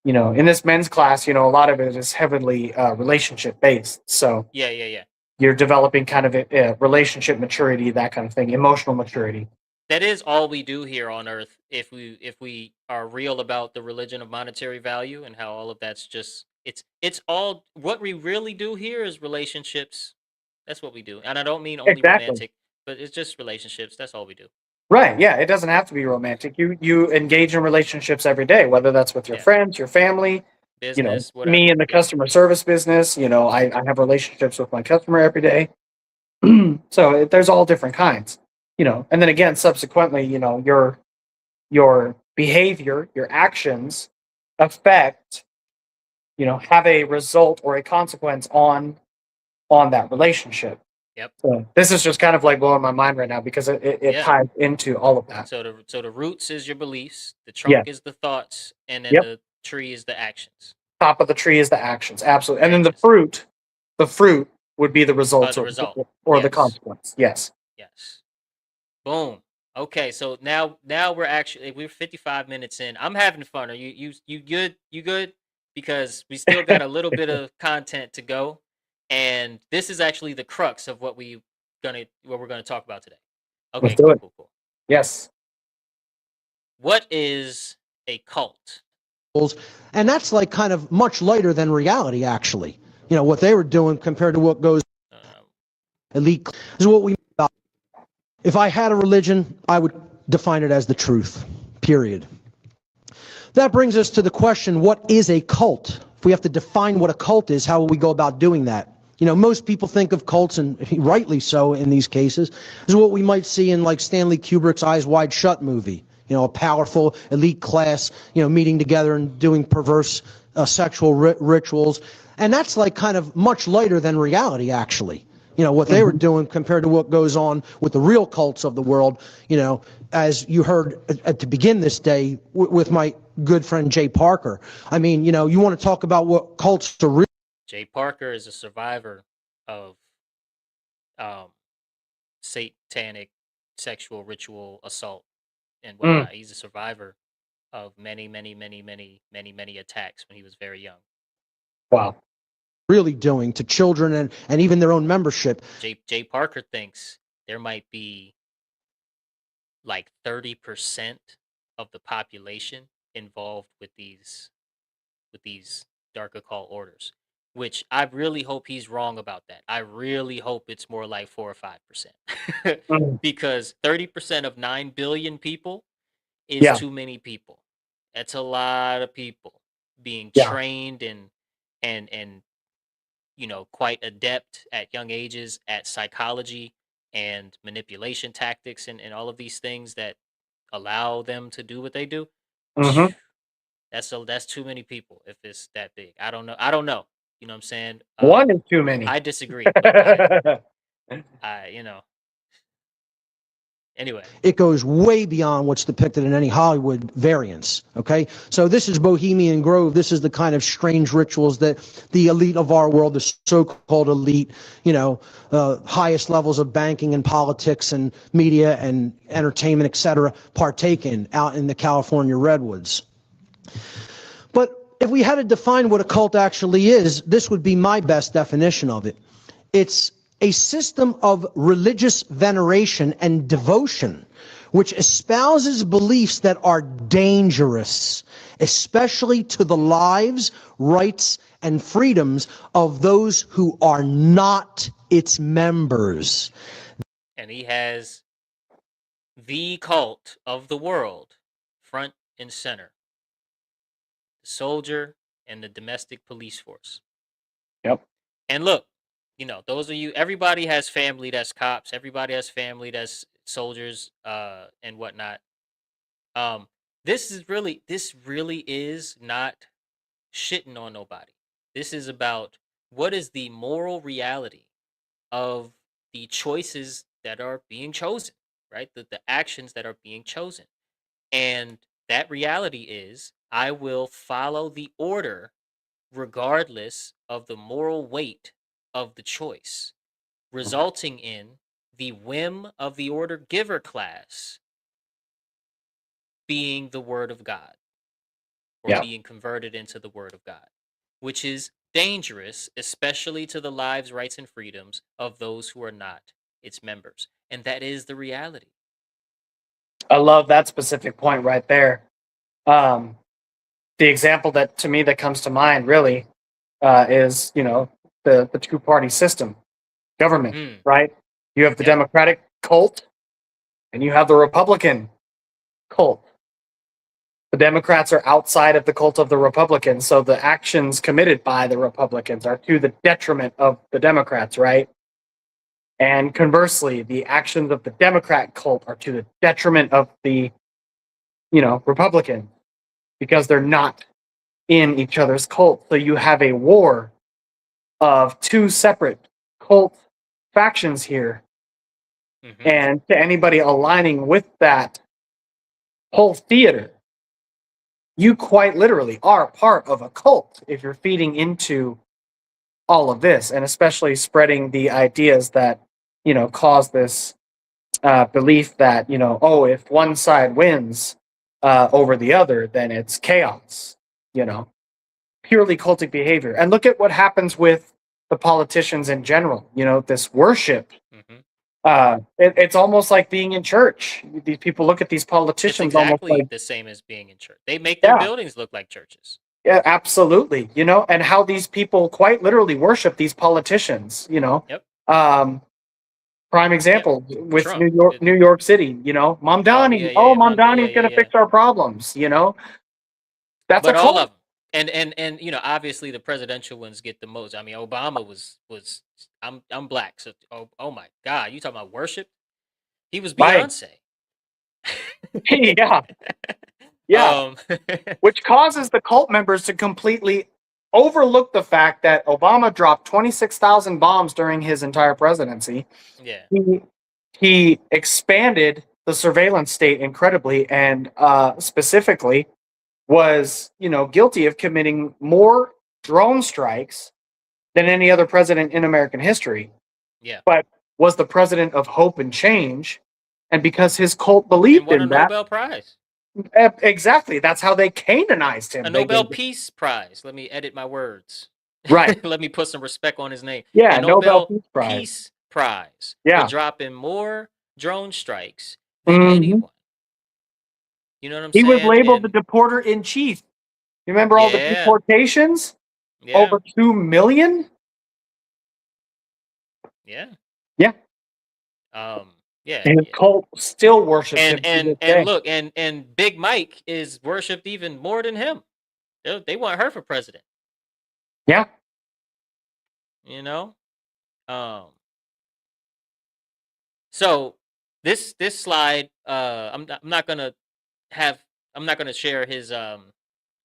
in this men's class, a lot of it is heavily relationship based. So Yeah. Yeah. Yeah. you're developing kind of a relationship maturity, that kind of thing, emotional maturity. That is all we do here on Earth. If we are real about the religion of monetary value and how all of that's just it's all what we really do here is relationships. That's what we do, and I don't mean only Exactly. romantic, but it's just relationships. That's all we do. Right. Yeah. It doesn't have to be romantic. You engage in relationships every day, whether that's with your Yeah, friends, your family, business, me whatever. in the Yeah. customer service business, I have relationships with my customer every day. So there's all different kinds, and then again, subsequently, your behavior, your actions affect, have a result or a consequence on that relationship. Yep. So this is just kind of like blowing my mind right now because it Yeah. ties into all of that. So the roots is your beliefs, the Yeah. trunk is the thoughts, and then Yep. the tree is the actions, Top of the tree is the actions, absolutely, and then branches. the fruit would be the results The result. or the Yes. consequence. Yes. Yes. Boom. Okay, so now we're 55 minutes in. I'm having fun. Are you good? You good? Because we still got a little bit of content to go, and this is actually the crux of what we're gonna talk about today. Let's Okay, do cool, it. cool, cool. Yes. What is a cult? And that's like kind of much lighter than reality, actually. You know, what they were doing compared to what goes Um, elite is what we. If I had a religion, I would define it as the truth, period. That brings us to the question, what is a cult? If we have to define what a cult is, how will we go about doing that? You know, most people think of cults, and rightly so in these cases, is what we might see in like Stanley Kubrick's Eyes Wide Shut movie. You know, a powerful elite class, you know, meeting together and doing perverse sexual rituals. And that's like kind of much lighter than reality, actually. You know, what they were doing compared to what goes on with the real cults of the world, you know, as you heard to begin this day with my good friend Jay Parker. I mean, you know, you want to talk about what cults are real. Jay Parker is a survivor of um, satanic sexual ritual assault and Mm, whatnot. He's a survivor of many attacks when he was very young. wow. Really doing to children and even their own membership. Jay Parker thinks there might be like 30% of the population involved with these dark occult orders, which I really hope he's wrong about that. I really hope it's more like 4 or 5%. Mm, Because 30% of 9 billion people is yeah. too many people. That's a lot of people being Yeah. trained and you know, quite adept at young ages at psychology and manipulation tactics and all of these things that allow them to do what they do. Hmm. That's too many people if it's that big. I don't know. I don't know. You know what I'm saying? One is too many. I disagree, but I you know, anyway. It goes way beyond what's depicted in any Hollywood variants. Okay, so this is Bohemian Grove. This is the kind of strange rituals that the elite of our world, the so-called elite, you know, highest levels of banking and politics and media and entertainment, etc., partake in out in the California redwoods. But if we had to define what a cult actually is, this would be my best definition of it. It's a system of religious veneration and devotion which espouses beliefs that are dangerous, especially to the lives, rights, and freedoms of those who are not its members. And he has the cult of the world front and center. The soldier and the domestic police force. Yep. And look, you know, those of you, everybody has family that's cops, everybody has family that's soldiers, and whatnot. Um, this really is not shitting on nobody. This is about what is the moral reality of the choices that are being chosen, right? The actions that are being chosen. And that reality is I will follow the order regardless of the moral weight of the choice, resulting in the whim of the order giver class being the word of God or Yeah. being converted into the word of God, which is dangerous, especially to the lives, rights, and freedoms of those who are not its members. And that is the reality. I love that specific point right there. Um, the example that to me that comes to mind really is, you know, the two party system, government, Mm, right? You have the yep. Democratic cult and you have the Republican cult. The Democrats are outside of the cult of the Republicans, so the actions committed by the Republicans are to the detriment of the Democrats, right? And conversely, the actions of the Democrat cult are to the detriment of the, you know, Republican because they're not in each other's cult. So you have a war of two separate cult factions here. Hmm. And to anybody aligning with that whole theater, you quite literally are part of a cult if you're feeding into all of this and especially spreading the ideas that, you know, cause this belief that, oh, if one side wins over the other, then it's chaos, purely cultic behavior. And look at what happens with the politicians in general, this worship. Hmm. It's almost like being in church. These people look at these It's politicians almost exactly like, the same as being in church. They make their yeah, buildings look like churches. yeah, absolutely. And how these people quite literally worship these politicians. Yep. Um, Prime Yep. example with Trump. New York City, Oh yeah, Mamdani. yeah, Oh, yeah, yeah, Mamdani's yeah, going to yeah. fix our problems. That's a But all cult. of them, and obviously the presidential ones get the most. I mean, Obama was I'm black, so oh my God, you talking about worship? He was Right. Beyonce. Yeah. Yeah. um, Which causes the cult members to completely overlook the fact that Obama dropped 26,000 bombs during his entire presidency. yeah, He expanded the surveillance state incredibly, and specifically was, guilty of committing more drone strikes than any other president in American history. yeah, But was the president of hope and change, and because his cult and believed won a in that, Nobel Prize, exactly, that's how they canonized a him. They Nobel gave, Peace Prize. Let me edit my words. right, Let me put some respect on his name. A yeah, Nobel Nobel Peace Prize, Peace Prize for yeah. dropping more drone strikes than Hmm. anyone. You know what I'm He was saying? labeled the And deporter in chief. You remember all the yeah, deportations? yeah, Over 2 million. yeah. Yeah, Yeah, and his cult still worships and him to and this and day. look, and Big Mike is worshipped even more than him. They want her for president. Yeah. You know. Um. So this slide, I'm not gonna have I'm not gonna share his.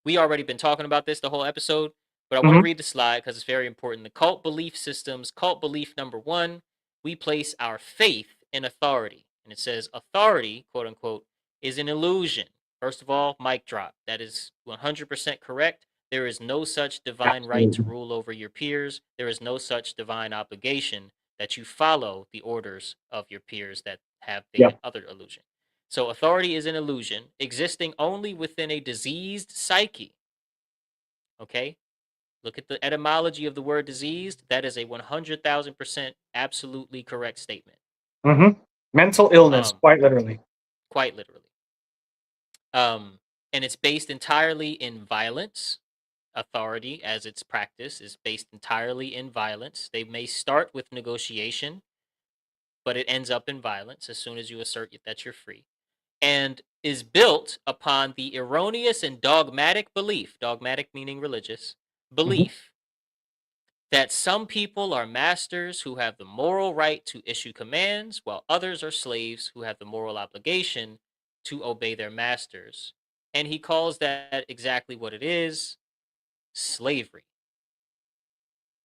We already been talking about this the whole episode, but I want to Hmm. read the slide because it's very important. The cult belief systems. Cult belief number one: we place our faith in authority, and it says authority, quote unquote, is an illusion. First of all, mic drop. That is 100% correct. There is no such divine right to Absolutely. rule over your peers. There is no such divine obligation that you follow the orders of your peers that have the Yep. other illusion. So authority is an illusion existing only within a diseased psyche. Okay? Look at the etymology of the word diseased. That is a 100,000% absolutely correct statement. Hmm. Mental illness, Um, quite literally. quite literally. And it's based entirely in violence. Authority, as its practice, is based entirely in violence. They may start with negotiation, but it ends up in violence as soon as you assert that you're free. And is built upon the erroneous and dogmatic belief, dogmatic meaning religious, Hmm. belief that some people are masters who have the moral right to issue commands, while others are slaves who have the moral obligation to obey their masters. And he calls that exactly what it is: slavery.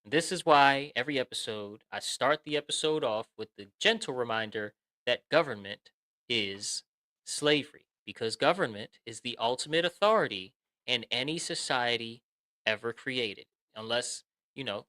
This is why every episode I start the episode off with the gentle reminder that government is slavery, because government is the ultimate authority in any society ever created. Unless, and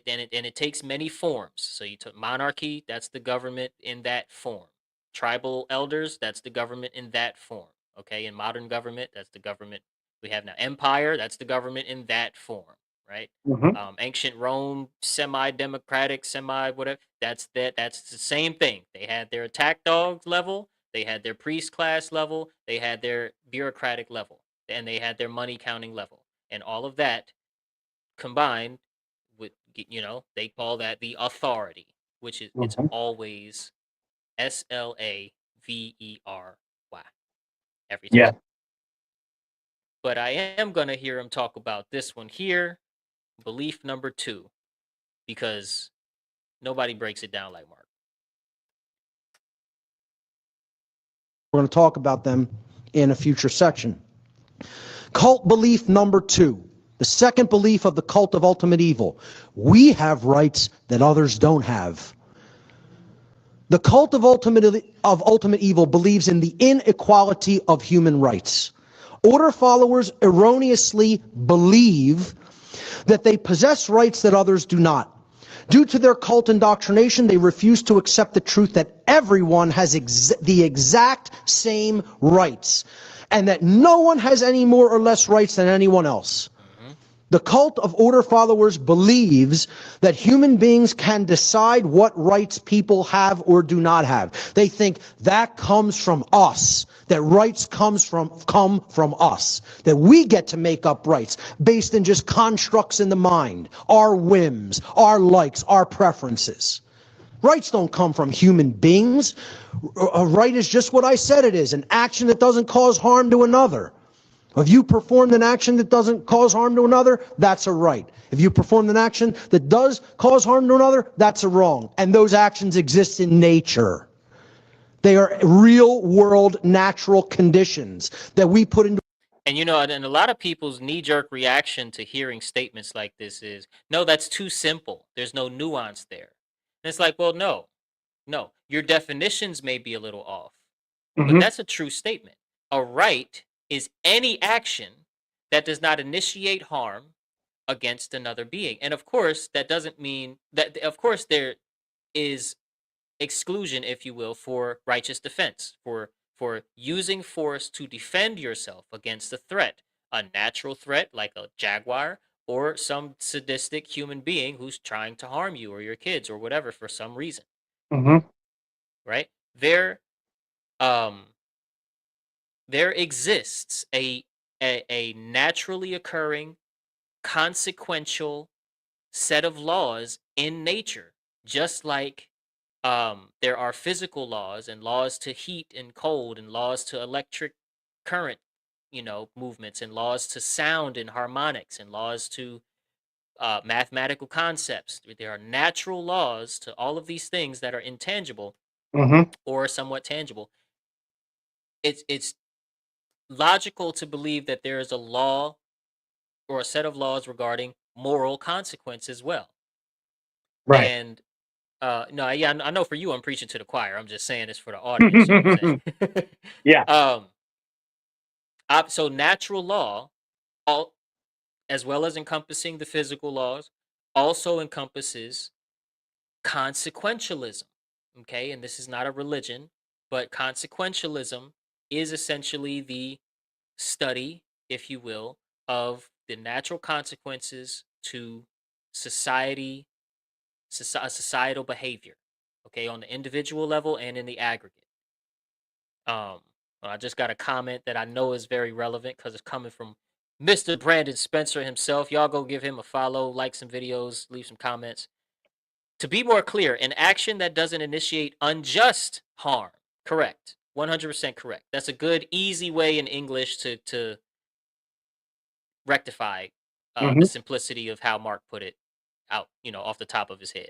it takes many forms. So you took monarchy, that's the government in that form. Tribal elders, that's the government in that form. Okay, in modern government, that's the government we have now. Empire, that's the government in that form, right? Hmm. Ancient Rome, semi-democratic, semi-whatever. That's the same thing. They had their attack dogs level, they had their priest class level, they had their bureaucratic level, and they had their money counting level, and all of that combined with, they call that the authority, which is it's Hmm. always Slavery every time. Yeah. But I am gonna hear him talk about this one here, belief number two, because nobody breaks it down like Mark. We're going to talk about them in a future section. Cult belief number two, the second belief of the cult of ultimate evil. We have rights that others don't have. The cult of ultimate evil believes in the inequality of human rights. Order followers erroneously believe that they possess rights that others do not. Due to their cult indoctrination, they refuse to accept the truth that everyone has the exact same rights, and that no one has any more or less rights than anyone else. The cult of order followers believes that human beings can decide what rights people have or do not have. They think that comes from us, that rights come from us, that we get to make up rights based in just constructs in the mind, our whims, our likes, our preferences. Rights don't come from human beings. A right is just what I said it is, an action that doesn't cause harm to another. If you performed an action that doesn't cause harm to another, that's a right. If you performed an action that does cause harm to another, that's a wrong. And those actions exist in nature. They are real world natural conditions that we put into. And and a lot of people's knee-jerk reaction to hearing statements like this is, no, that's too simple. There's no nuance there. And it's like, well, no. Your definitions may be a little off, but that's a true statement. A right is any action that does not initiate harm against another being. And of course, that doesn't mean that, of course, there is exclusion, if you will, for righteous defense, for using force to defend yourself against a threat, a natural threat like a jaguar, or some sadistic human being who's trying to harm you or your kids or whatever for some reason. Right? There exists a naturally occurring consequential set of laws in nature, just like there are physical laws and laws to heat and cold and laws to electric current, movements, and laws to sound and harmonics and laws to mathematical concepts. There are natural laws to all of these things that are intangible or somewhat tangible. It's logical to believe that there is a law or a set of laws regarding moral consequence as well. Right. And no, yeah, I know for you, I'm preaching to the choir. I'm just saying this for the audience. You know what I'm saying? Yeah. So natural law, all as well as encompassing the physical laws, also encompasses consequentialism. Okay, and this is not a religion, but consequentialism is essentially the study, if you will, of the natural consequences to societal behavior, okay, on the individual level and in the aggregate. I just got a comment that I know is very relevant because it's coming from Mr. Brandon Spencer himself. Y'all go give him a follow, like some videos, leave some comments. To be more clear, an action that doesn't initiate unjust harm. Correct. 100% correct. That's a good, easy way in English to rectify the simplicity of how Mark put it out, off the top of his head.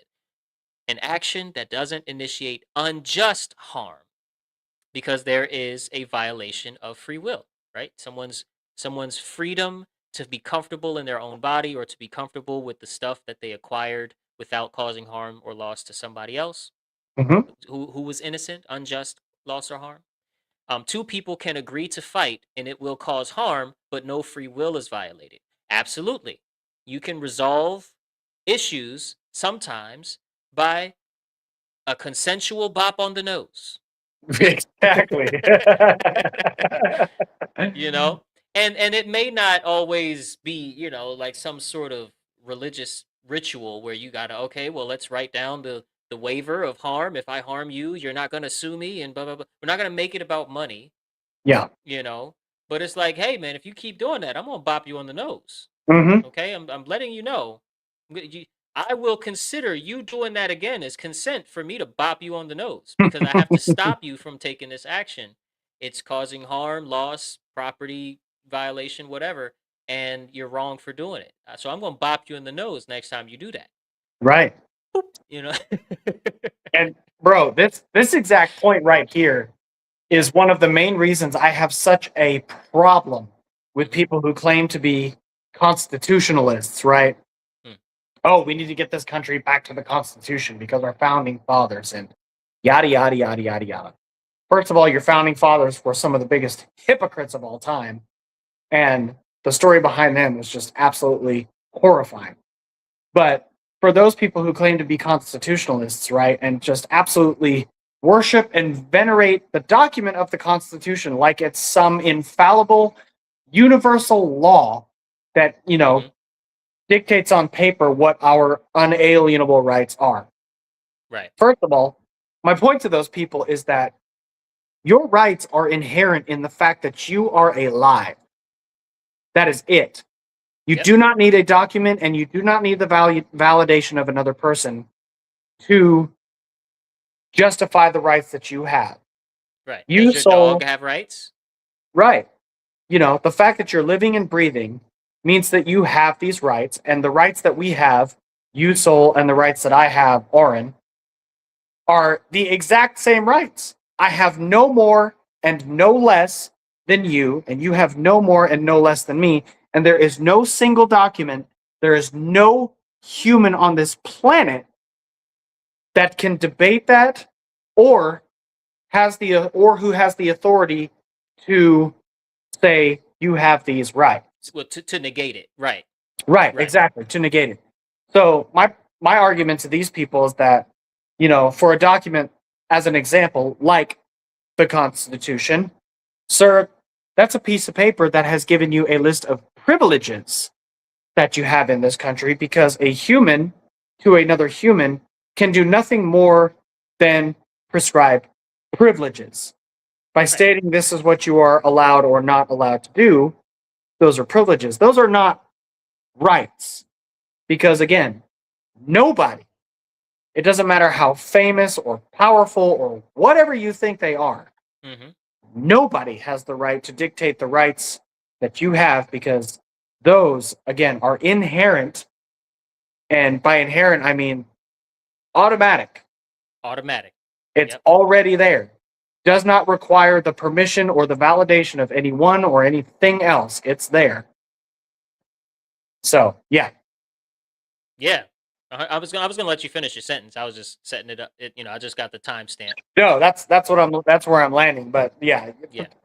An action that doesn't initiate unjust harm, because there is a violation of free will, right? Someone's freedom to be comfortable in their own body or to be comfortable with the stuff that they acquired without causing harm or loss to somebody else who was innocent, unjust loss or harm. Two people can agree to fight and it will cause harm, but no free will is violated. Absolutely. You can resolve issues sometimes by a consensual bop on the nose. Exactly. And it may not always be, like some sort of religious ritual where you gotta, okay, well, let's write down the waiver of harm. If I harm you, you're not gonna sue me and blah blah blah. We're not gonna make it about money. Yeah. But it's like, hey man, if you keep doing that, I'm gonna bop you on the nose. Okay, I'm letting you know. I will consider you doing that again as consent for me to bop you on the nose because I have to stop you from taking this action. It's causing harm, loss, property violation, whatever, and you're wrong for doing it. So I'm going to bop you in the nose next time you do that. Right. And bro, this exact point right here is one of the main reasons I have such a problem with people who claim to be constitutionalists, right? Oh, we need to get this country back to the Constitution because our founding fathers and yada, yada, yada, yada, yada. First of all, your founding fathers were some of the biggest hypocrites of all time. And the story behind them was just absolutely horrifying. But for those people who claim to be constitutionalists, right, and just absolutely worship and venerate the document of the Constitution like it's some infallible universal law that, dictates on paper what our unalienable rights are. Right. First of all, my point to those people is that your rights are inherent in the fact that you are alive. That is it. You Yep. do not need a document, and you do not need the validation of another person to justify the rights that you have. Right. You Does your dog have rights? right. The fact that you're living and breathing means that you have these rights, and the rights that we have, you, Soul, and the rights that I have, Auren, are the exact same rights. I have no more and no less than you, and you have no more and no less than me. And there is no single document, there is no human on this planet that can debate that or who has the authority to say you have these rights. Well, to negate it. Right. Right, exactly, to negate it. So my argument to these people is that, for a document, as an example, like the Constitution, sir, that's a piece of paper that has given you a list of privileges that you have in this country, because a human to another human can do nothing more than prescribe privileges. By stating this is what you are allowed or not allowed to do, those are privileges. Those are not rights. Because again, nobody, it doesn't matter how famous or powerful or whatever you think they are, nobody has the right to dictate the rights that you have, because those, again, are inherent. And by inherent, I mean automatic. Automatic. It's already there. Does not require the permission or the validation of anyone or anything else. It's there. So, yeah. Yeah. I was gonna let you finish your sentence. I was just setting it up. I just got the timestamp. No, that's where I'm landing. But yeah,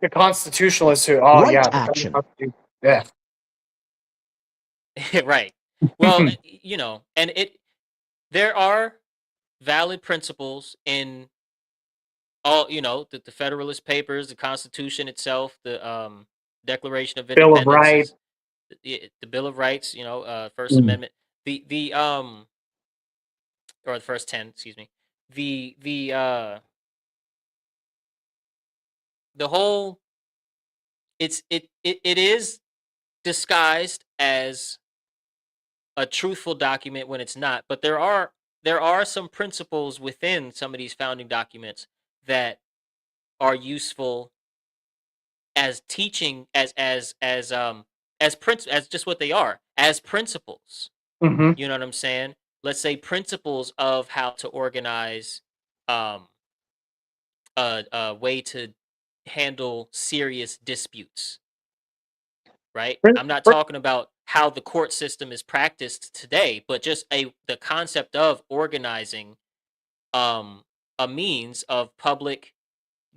the constitutionalists who action. Yeah. Right. Well, and there are valid principles in all, the Federalist Papers, the Constitution itself, the Declaration of Bill of Independence, Rights, the Bill of Rights, First Amendment, the or the first 10, excuse me, the whole, it is disguised as a truthful document when it's not, but there are some principles within some of these founding documents that are useful as teaching, as just what they are, as principles. You know what I'm saying? Let's say principles of how to organize a way to handle serious disputes. Right? I'm not talking about how the court system is practiced today, but just the concept of organizing a means of public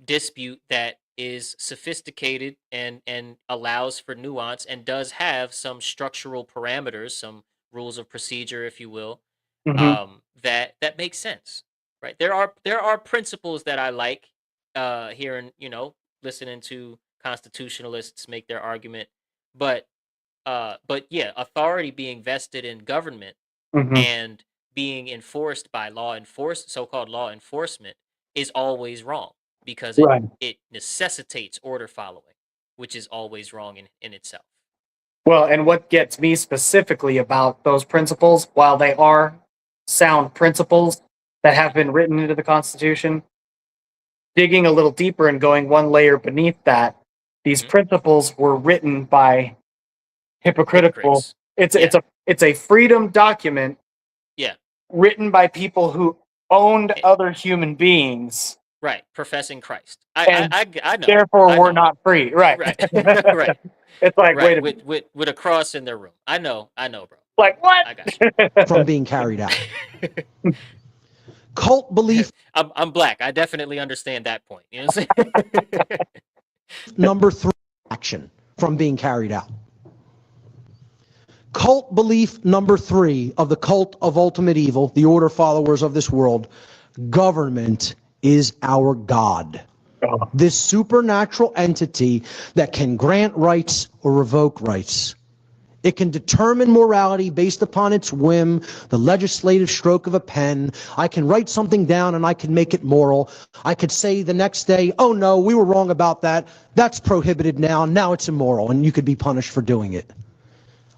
dispute that is sophisticated and allows for nuance and does have some structural parameters, some rules of procedure, if you will, that makes sense. Right? There are principles that I like hearing, listening to constitutionalists make their argument, but yeah, authority being vested in government and being enforced by so-called law enforcement is always wrong, because it necessitates order following, which is always wrong in itself. Well, and what gets me specifically about those principles, while they are sound principles that have been written into the Constitution, digging a little deeper and going one layer beneath that, these principles were written by hypocritical. It's a freedom document. Yeah. Written by people who owned other human beings. Right, professing Christ. I know. Therefore, we're not free. Right. Right. It's like, wait a minute. With a cross in their room. I know, bro. Like, what? I got you. From being carried out. Cult belief. I'm black. I definitely understand that point. You know what I'm saying? Number 3, action from being carried out. Cult belief number 3 of the cult of ultimate evil, the order followers of this world: government is our God. Oh, This supernatural entity that can grant rights or revoke rights. It can determine morality based upon its whim, the legislative stroke of a pen. I can write something down and I can make it moral. I could say the next day, oh no, we were wrong about that. That's prohibited now. Now it's immoral, and you could be punished for doing it.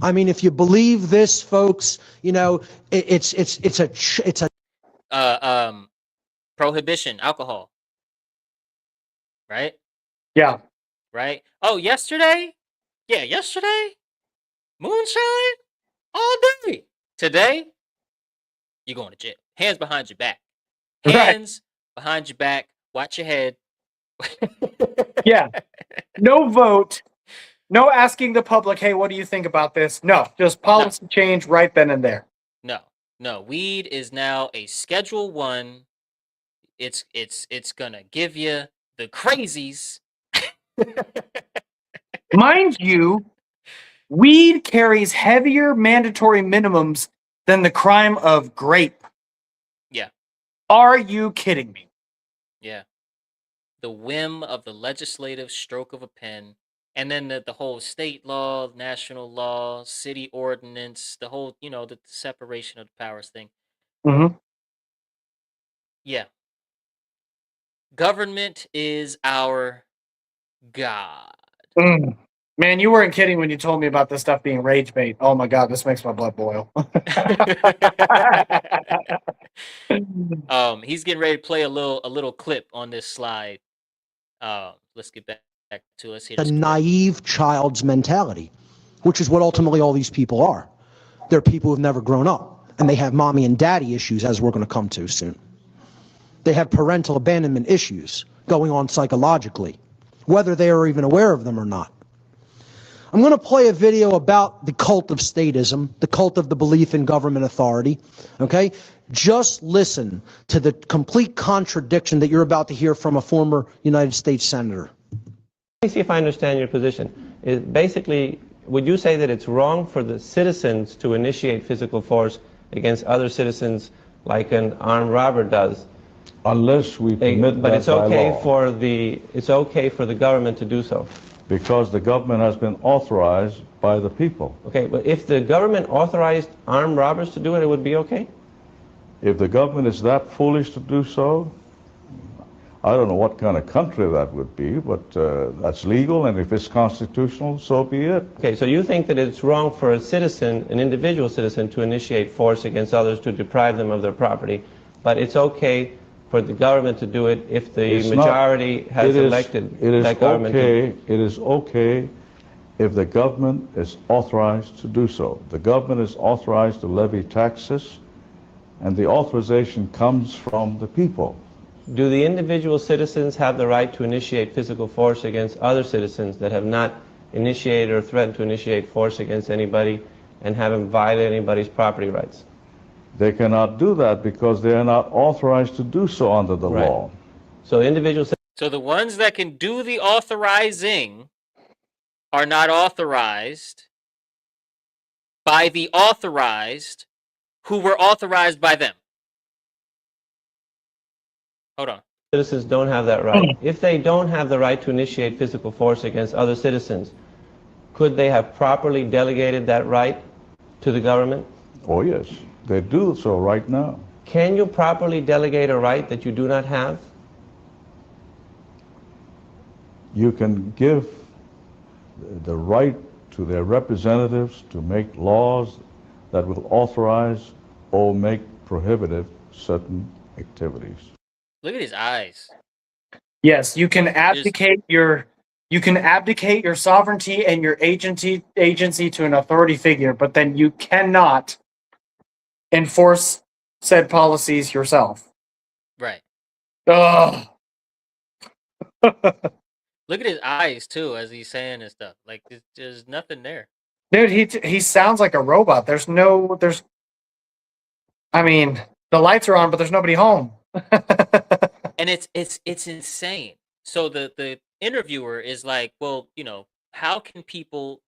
I mean, if you believe this, folks, you know, it's a Prohibition, alcohol, right? yeah. Right? Oh, yesterday? Yeah, yesterday? Moonshine? All day. Today? You're going to jail. Hands behind your back. Right. Hands behind your back. Watch your head. Yeah. No vote. No asking the public, hey, what do you think about this? No, just policy change right then and there. No. Weed is now a Schedule 1. It's gonna give you the crazies. Mind you, weed carries heavier mandatory minimums than the crime of grape. Yeah. Are you kidding me? Yeah. The whim of the legislative stroke of a pen, and then the whole state law, national law, city ordinance, the whole, the separation of the powers thing. Mm-hmm. Yeah. Government is our God. Man, you weren't kidding when you told me about this stuff being rage bait. Oh my God, this makes my blood boil. He's getting ready to play a little clip on this slide. Let's get back to let's hear a this clip. naive child's mentality, which is what ultimately all these people are. They're people who've never grown up, and they have mommy and daddy issues, as we're going to come to soon. They have parental abandonment issues going on psychologically, whether they are even aware of them or not. I'm going to play a video about the cult of statism, the cult of the belief in government authority, okay? Just listen to the complete contradiction that you're about to hear from a former United States Senator. Let me see if I understand your position. Basically, would you say that it's wrong for the citizens to initiate physical force against other citizens like an armed robber does? Unless we permit But that it's okay by law. it's okay for the government to do so. Because the government has been authorized by the people. Okay, but if the government authorized armed robbers to do it, it would be okay? If the government is that foolish to do so, I don't know what kind of country that would be, but that's legal, and if it's constitutional, so be it. Okay, so you think that it's wrong for a citizen, an individual citizen, to initiate force against others to deprive them of their property, but it's okay for the government to do it if the majority has elected that government to. It is okay if the government is authorized to do so. The government is authorized to levy taxes, and the authorization comes from the people. Do the individual citizens have the right to initiate physical force against other citizens that have not initiated or threatened to initiate force against anybody and haven't violated anybody's property rights? They cannot do that because they are not authorized to do so under the law. So individual. So the ones that can do the authorizing are not authorized by the authorized who were authorized by them. Hold on. Citizens don't have that right. If they don't have the right to initiate physical force against other citizens, could they have properly delegated that right to the government? Oh, yes. They do so right now. Can you properly delegate a right that you do not have? You can give the right to their representatives to make laws that will authorize or make prohibitive certain activities. Look at his eyes. Yes, you can abdicate your sovereignty and your agency to an authority figure, but then you cannot enforce said policies yourself. Right. Ugh. Look at his eyes too as he's saying this stuff. Like there's nothing there. Dude, he sounds like a robot. I mean, the lights are on, but there's nobody home. And it's insane. So the interviewer is like, well, how can people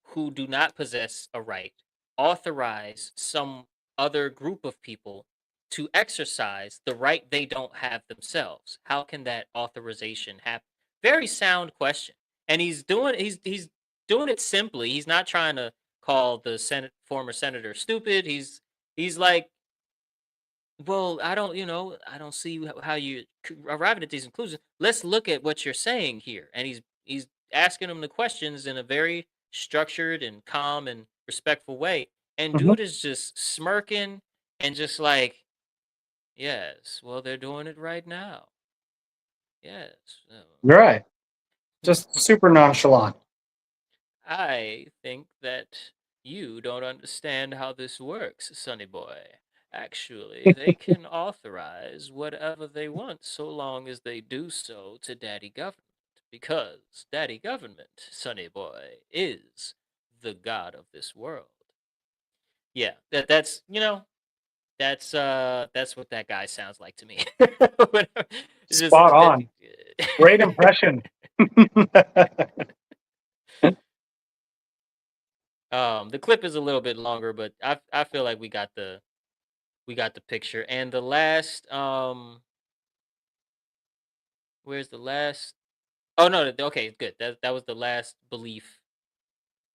who do not possess a right authorize some other group of people to exercise the right they don't have themselves? How can that authorization happen? Very sound question. And he's doing it simply. He's not trying to call the former senator stupid. He's like, well, I don't see how you arriving at these conclusions. Let's look at what you're saying here. And he's asking him the questions in a very structured and calm and respectful way. And Mhm. dude is just smirking and just like, yes, well, they're doing it right now. Yes. Right. Just super nonchalant. I think that you don't understand how this works, sonny boy. Actually, they can authorize whatever they want so long as they do so to daddy government. Because daddy government, sonny boy, is the god of this world. Yeah, that's what that guy sounds like to me. It's just Spot on. Great impression. The clip is a little bit longer, but I feel like we got the picture. And the last where's the last? Oh no, okay, good. That was the last belief.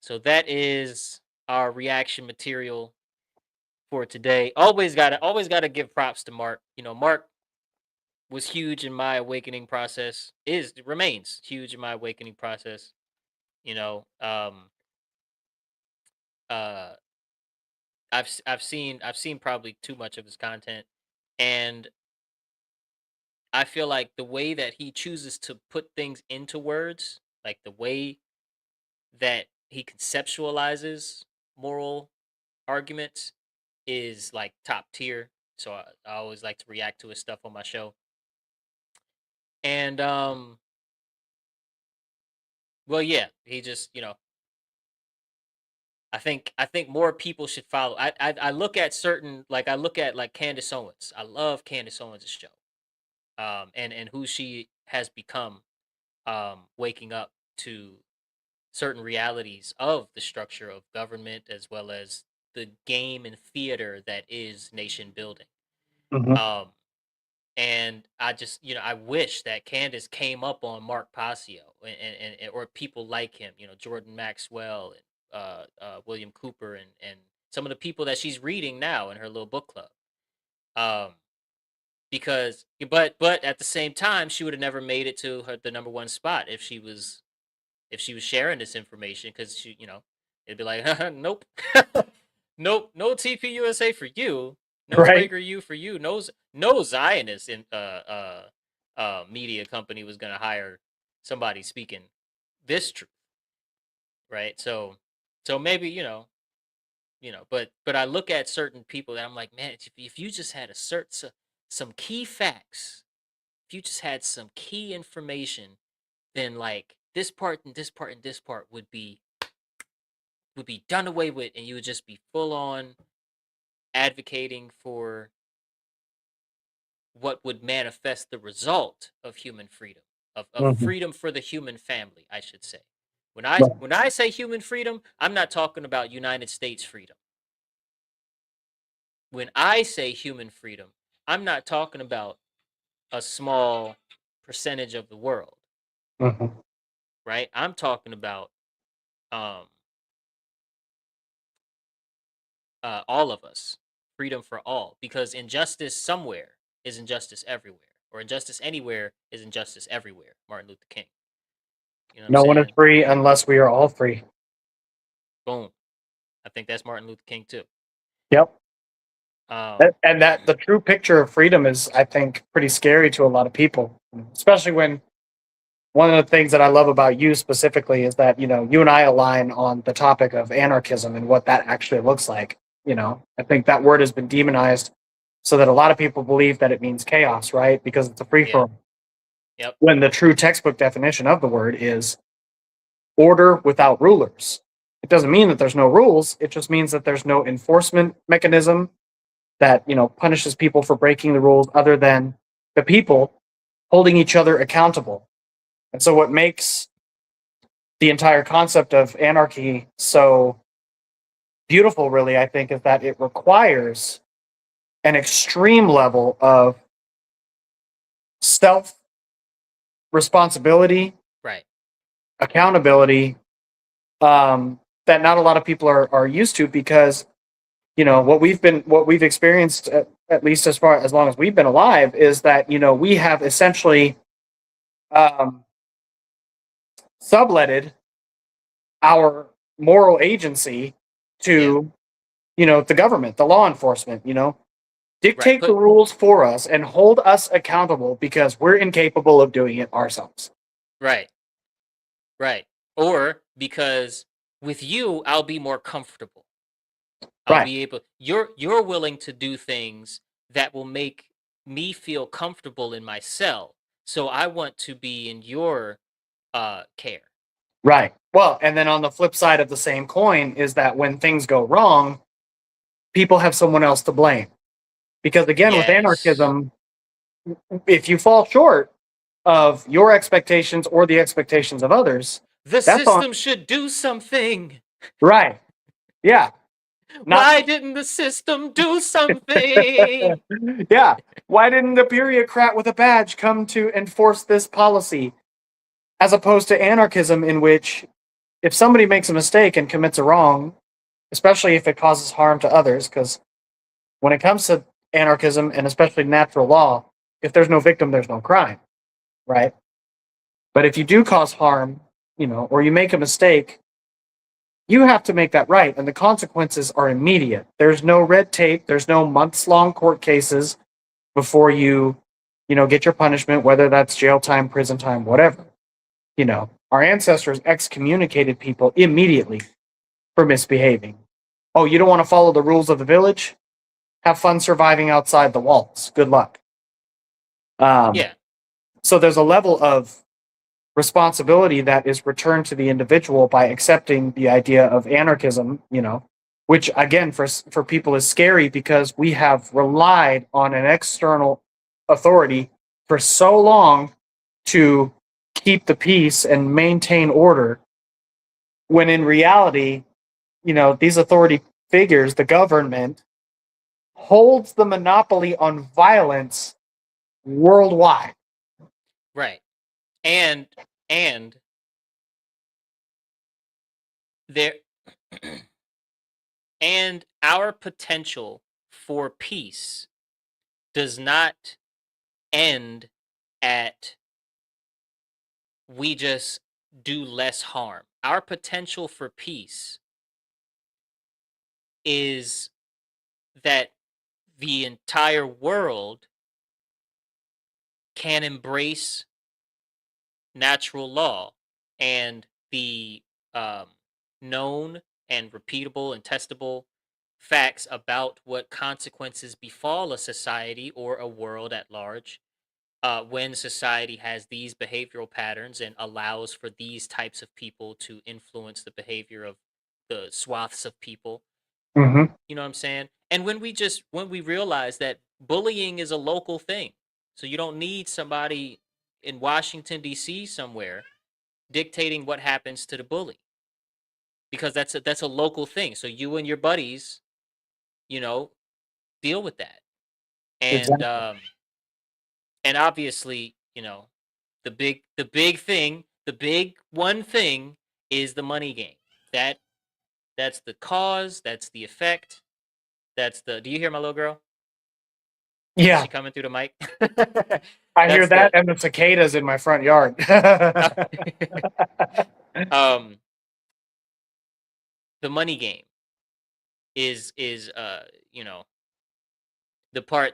So that is our reaction material for today. Always gotta give props to Mark. Mark was huge in my awakening process. Remains huge in my awakening process. You know, uh, I've seen probably too much of his content, and I feel like the way that he chooses to put things into words, like the way that he conceptualizes moral arguments, is like top tier. So I always like to react to his stuff on my show. And well, yeah, he just I think more people should follow. I look at certain, like I look at like Candace Owens. I love Candace Owens' show. And who she has become, waking up to certain realities of the structure of government as well as the game and theater that is nation building. Mhm. And I just, I wish that Candace came up on Mark Passio and or people like him, Jordan Maxwell and William Cooper and some of the people that she's reading now in her little book club. Um, because, but at the same time, she would have never made it to the number one spot if she was sharing this information, because it'd be like, nope, nope, no TPUSA for you, no Right. PragerU for you, no Zionist in media company was gonna hire somebody speaking this truth, right? So maybe but I look at certain people that I'm like, man, if you just had some key facts, if you just had some key information, then like this part and this part and this part would be done away with, and you would just be full on advocating for what would manifest the result of human freedom, of Mhm. freedom for the human family, I should say. Right. When I say human freedom, I'm not talking about United States freedom. When I say human freedom, I'm not talking about a small percentage of the world, Mhm. right? I'm talking about um all of us, freedom for all, because injustice somewhere is injustice everywhere, or injustice anywhere is injustice everywhere. Martin Luther King. You know what I'm No one is saying? free unless we are all free. Boom. I think that's Martin Luther King too. Yep. Um, And that the true picture of freedom is, I think, pretty scary to a lot of people, especially when one of the things that I love about you specifically is that, you and I align on the topic of anarchism and what that actually looks like. I think that word has been demonized so that a lot of people believe that it means chaos, right? Because it's a free for yeah. all. Yep. When the true textbook definition of the word is order without rulers. It doesn't mean that there's no rules. It just means that there's no enforcement mechanism that, punishes people for breaking the rules other than the people holding each other accountable. And so what makes the entire concept of anarchy so beautiful, really, I think, is that it requires an extreme level of self responsibility, Right. accountability, that not a lot of people are used to, because what we've experienced, at least as long as we've been alive, is that we have essentially um, subletted our moral agency Yeah. to the government, the law enforcement, Right. dictate the rules for us and hold us accountable because we're incapable of doing it ourselves. Right. Right. Or because with you, I'll be more comfortable. I'll Right. be able. You're willing to do things that will make me feel comfortable in my cell. So I want to be in your care. Right. Well, and then on the flip side of the same coin is that when things go wrong, people have someone else to blame. Because again, with Yes. anarchism, if you fall short of your expectations or the expectations of others, The that's on. system should do something. Right. Yeah. Not. Why didn't the system do something? Yeah. Why didn't the bureaucrat with a badge come to enforce this policy? As opposed to anarchism, in which if somebody makes a mistake and commits a wrong, especially if it causes harm to others, because when it comes to anarchism and especially natural law, if there's no victim, there's no crime, right? But if you do cause harm, or you make a mistake, you have to make that right, and the consequences are immediate. There's no red tape. There's no months-long court cases before you get your punishment, whether that's jail time, prison time, whatever. Our ancestors excommunicated people immediately for misbehaving. Oh, you don't want to follow the rules of the village? Have fun surviving outside the walls. Good luck. Yeah. So there's a level of responsibility that is returned to the individual by accepting the idea of anarchism, which again for people is scary because we have relied on an external authority for so long to keep the peace and maintain order, when in reality, these authority figures, the government, holds the monopoly on violence worldwide. Right. And there and our potential for peace does not end at we just do less harm. Our potential for peace is that the entire world can embrace natural law and the known and repeatable and testable facts about what consequences befall a society or a world at large when society has these behavioral patterns and allows for these types of people to influence the behavior of the swaths of people. Mm-hmm. You know what I'm saying? And when we realize that bullying is a local thing, so you don't need somebody in Washington D.C. somewhere dictating what happens to the bully, because that's a local thing. So you and your buddies, you know, deal with that, and Exactly. obviously, the big one thing is the money game. That that's the cause. That's the effect. That's the. Do you hear my little girl? Is Yeah, she coming through the mic? I hear That's that the and the cicadas in my front yard. um the money game is the part,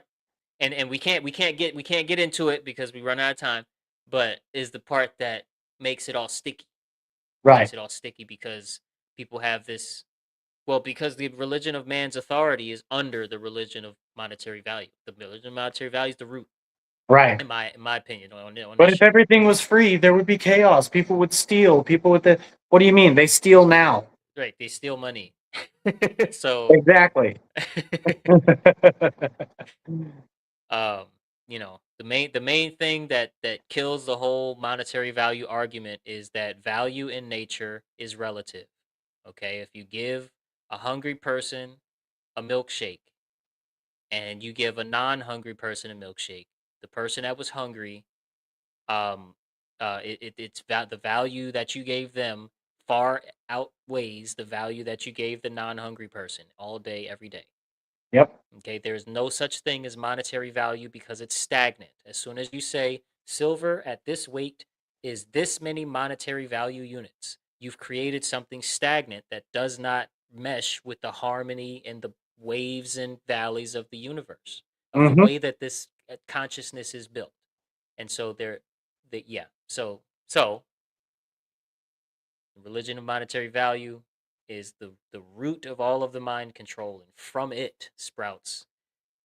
and we can't get into it because we run out of time, but is the part that makes it all sticky. Right. Makes it all sticky because people have this, well, because the religion of man's authority is under the religion of monetary value. The religion of monetary value is the root, Right. in my opinion, on But this if shit. everything was free, there would be chaos. People would steal. People would. What do you mean? They steal now. Right, they steal money. So Exactly. um the main thing that kills the whole monetary value argument is that value in nature is relative. Okay, if you give a hungry person a milkshake and you give a non-hungry person a milkshake, the person that was hungry, um, the value that you gave them far outweighs the value that you gave the non-hungry person all day, every day. Yep. Okay, there's no such thing as monetary value because it's stagnant. As soon as you say silver at this weight is this many monetary value units, you've created something stagnant that does not mesh with the harmony and the waves and valleys of the universe, of the Hmm. way that this consciousness is built. And so yeah. So the religion of monetary value is the root of all of the mind control, and from it sprouts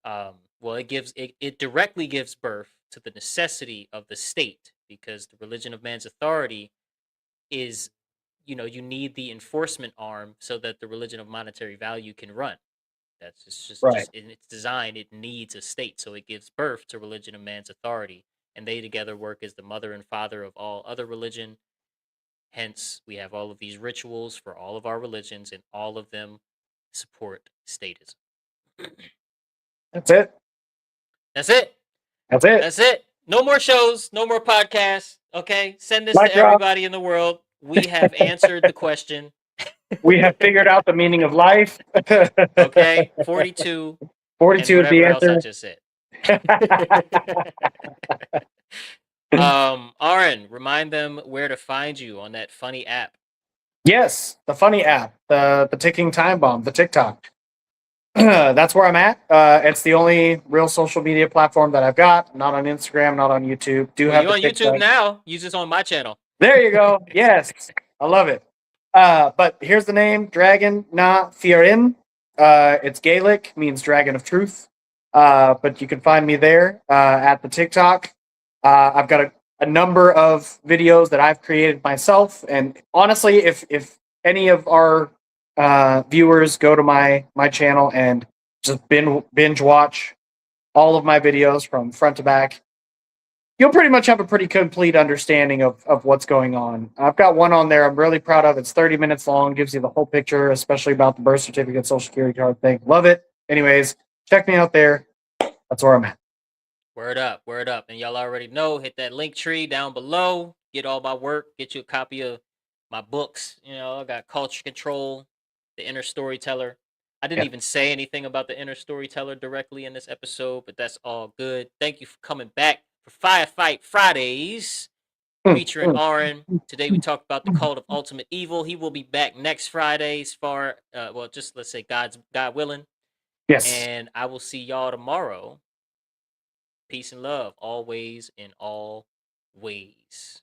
well, it directly gives birth to the necessity of the state, because the religion of man's authority is, you need the enforcement arm so that the religion of monetary value can run. That's Right. just in its design. It needs a state, so it gives birth to religion of man's authority, and they together work as the mother and father of all other religion. Hence, we have all of these rituals for all of our religions, and all of them support statism. That's it. That's it. That's it. That's it. No more shows, no more podcasts. Okay. Send this Mic to drop. everybody in the world. We have answered the question. We have figured out the meaning of life. Okay. 42 and 42 is the whatever else I answer. just said. Auren, remind them where to find you on that funny app. Yes, the funny app, the ticking time bomb, the TikTok. That's where I'm at. It's the only real social media platform that I've got. Not on Instagram, not on YouTube. Do Well, have you're the on YouTube TikTok. now. Use this on my channel. There you go. Yes, I love it. But here's the name: Dragon Na Fiorin. It's Gaelic, means dragon of truth. But you can find me there at the TikTok. I've got a number of videos that I've created myself, and honestly, if any of our viewers go to my channel and just binge watch all of my videos from front to back, you'll pretty much have a pretty complete understanding of what's going on. I've got one on there I'm really proud of. It's 30 minutes long, gives you the whole picture, especially about the birth certificate, social security card thing. Love it. Anyways, check me out there. That's where I'm at. Word up, word up. And y'all already know, hit that link tree down below. Get all my work. Get you a copy of my books. I got Culture Control, The Inner Storyteller. I didn't Yeah. even say anything about the Inner Storyteller directly in this episode, but that's all good. Thank you for coming back for Firefight Fridays, featuring Auren. Today we talked about the cult of ultimate evil. He will be back next Friday, as far just let's say God willing. Yes. And I will see y'all tomorrow. Peace and love, always in all ways.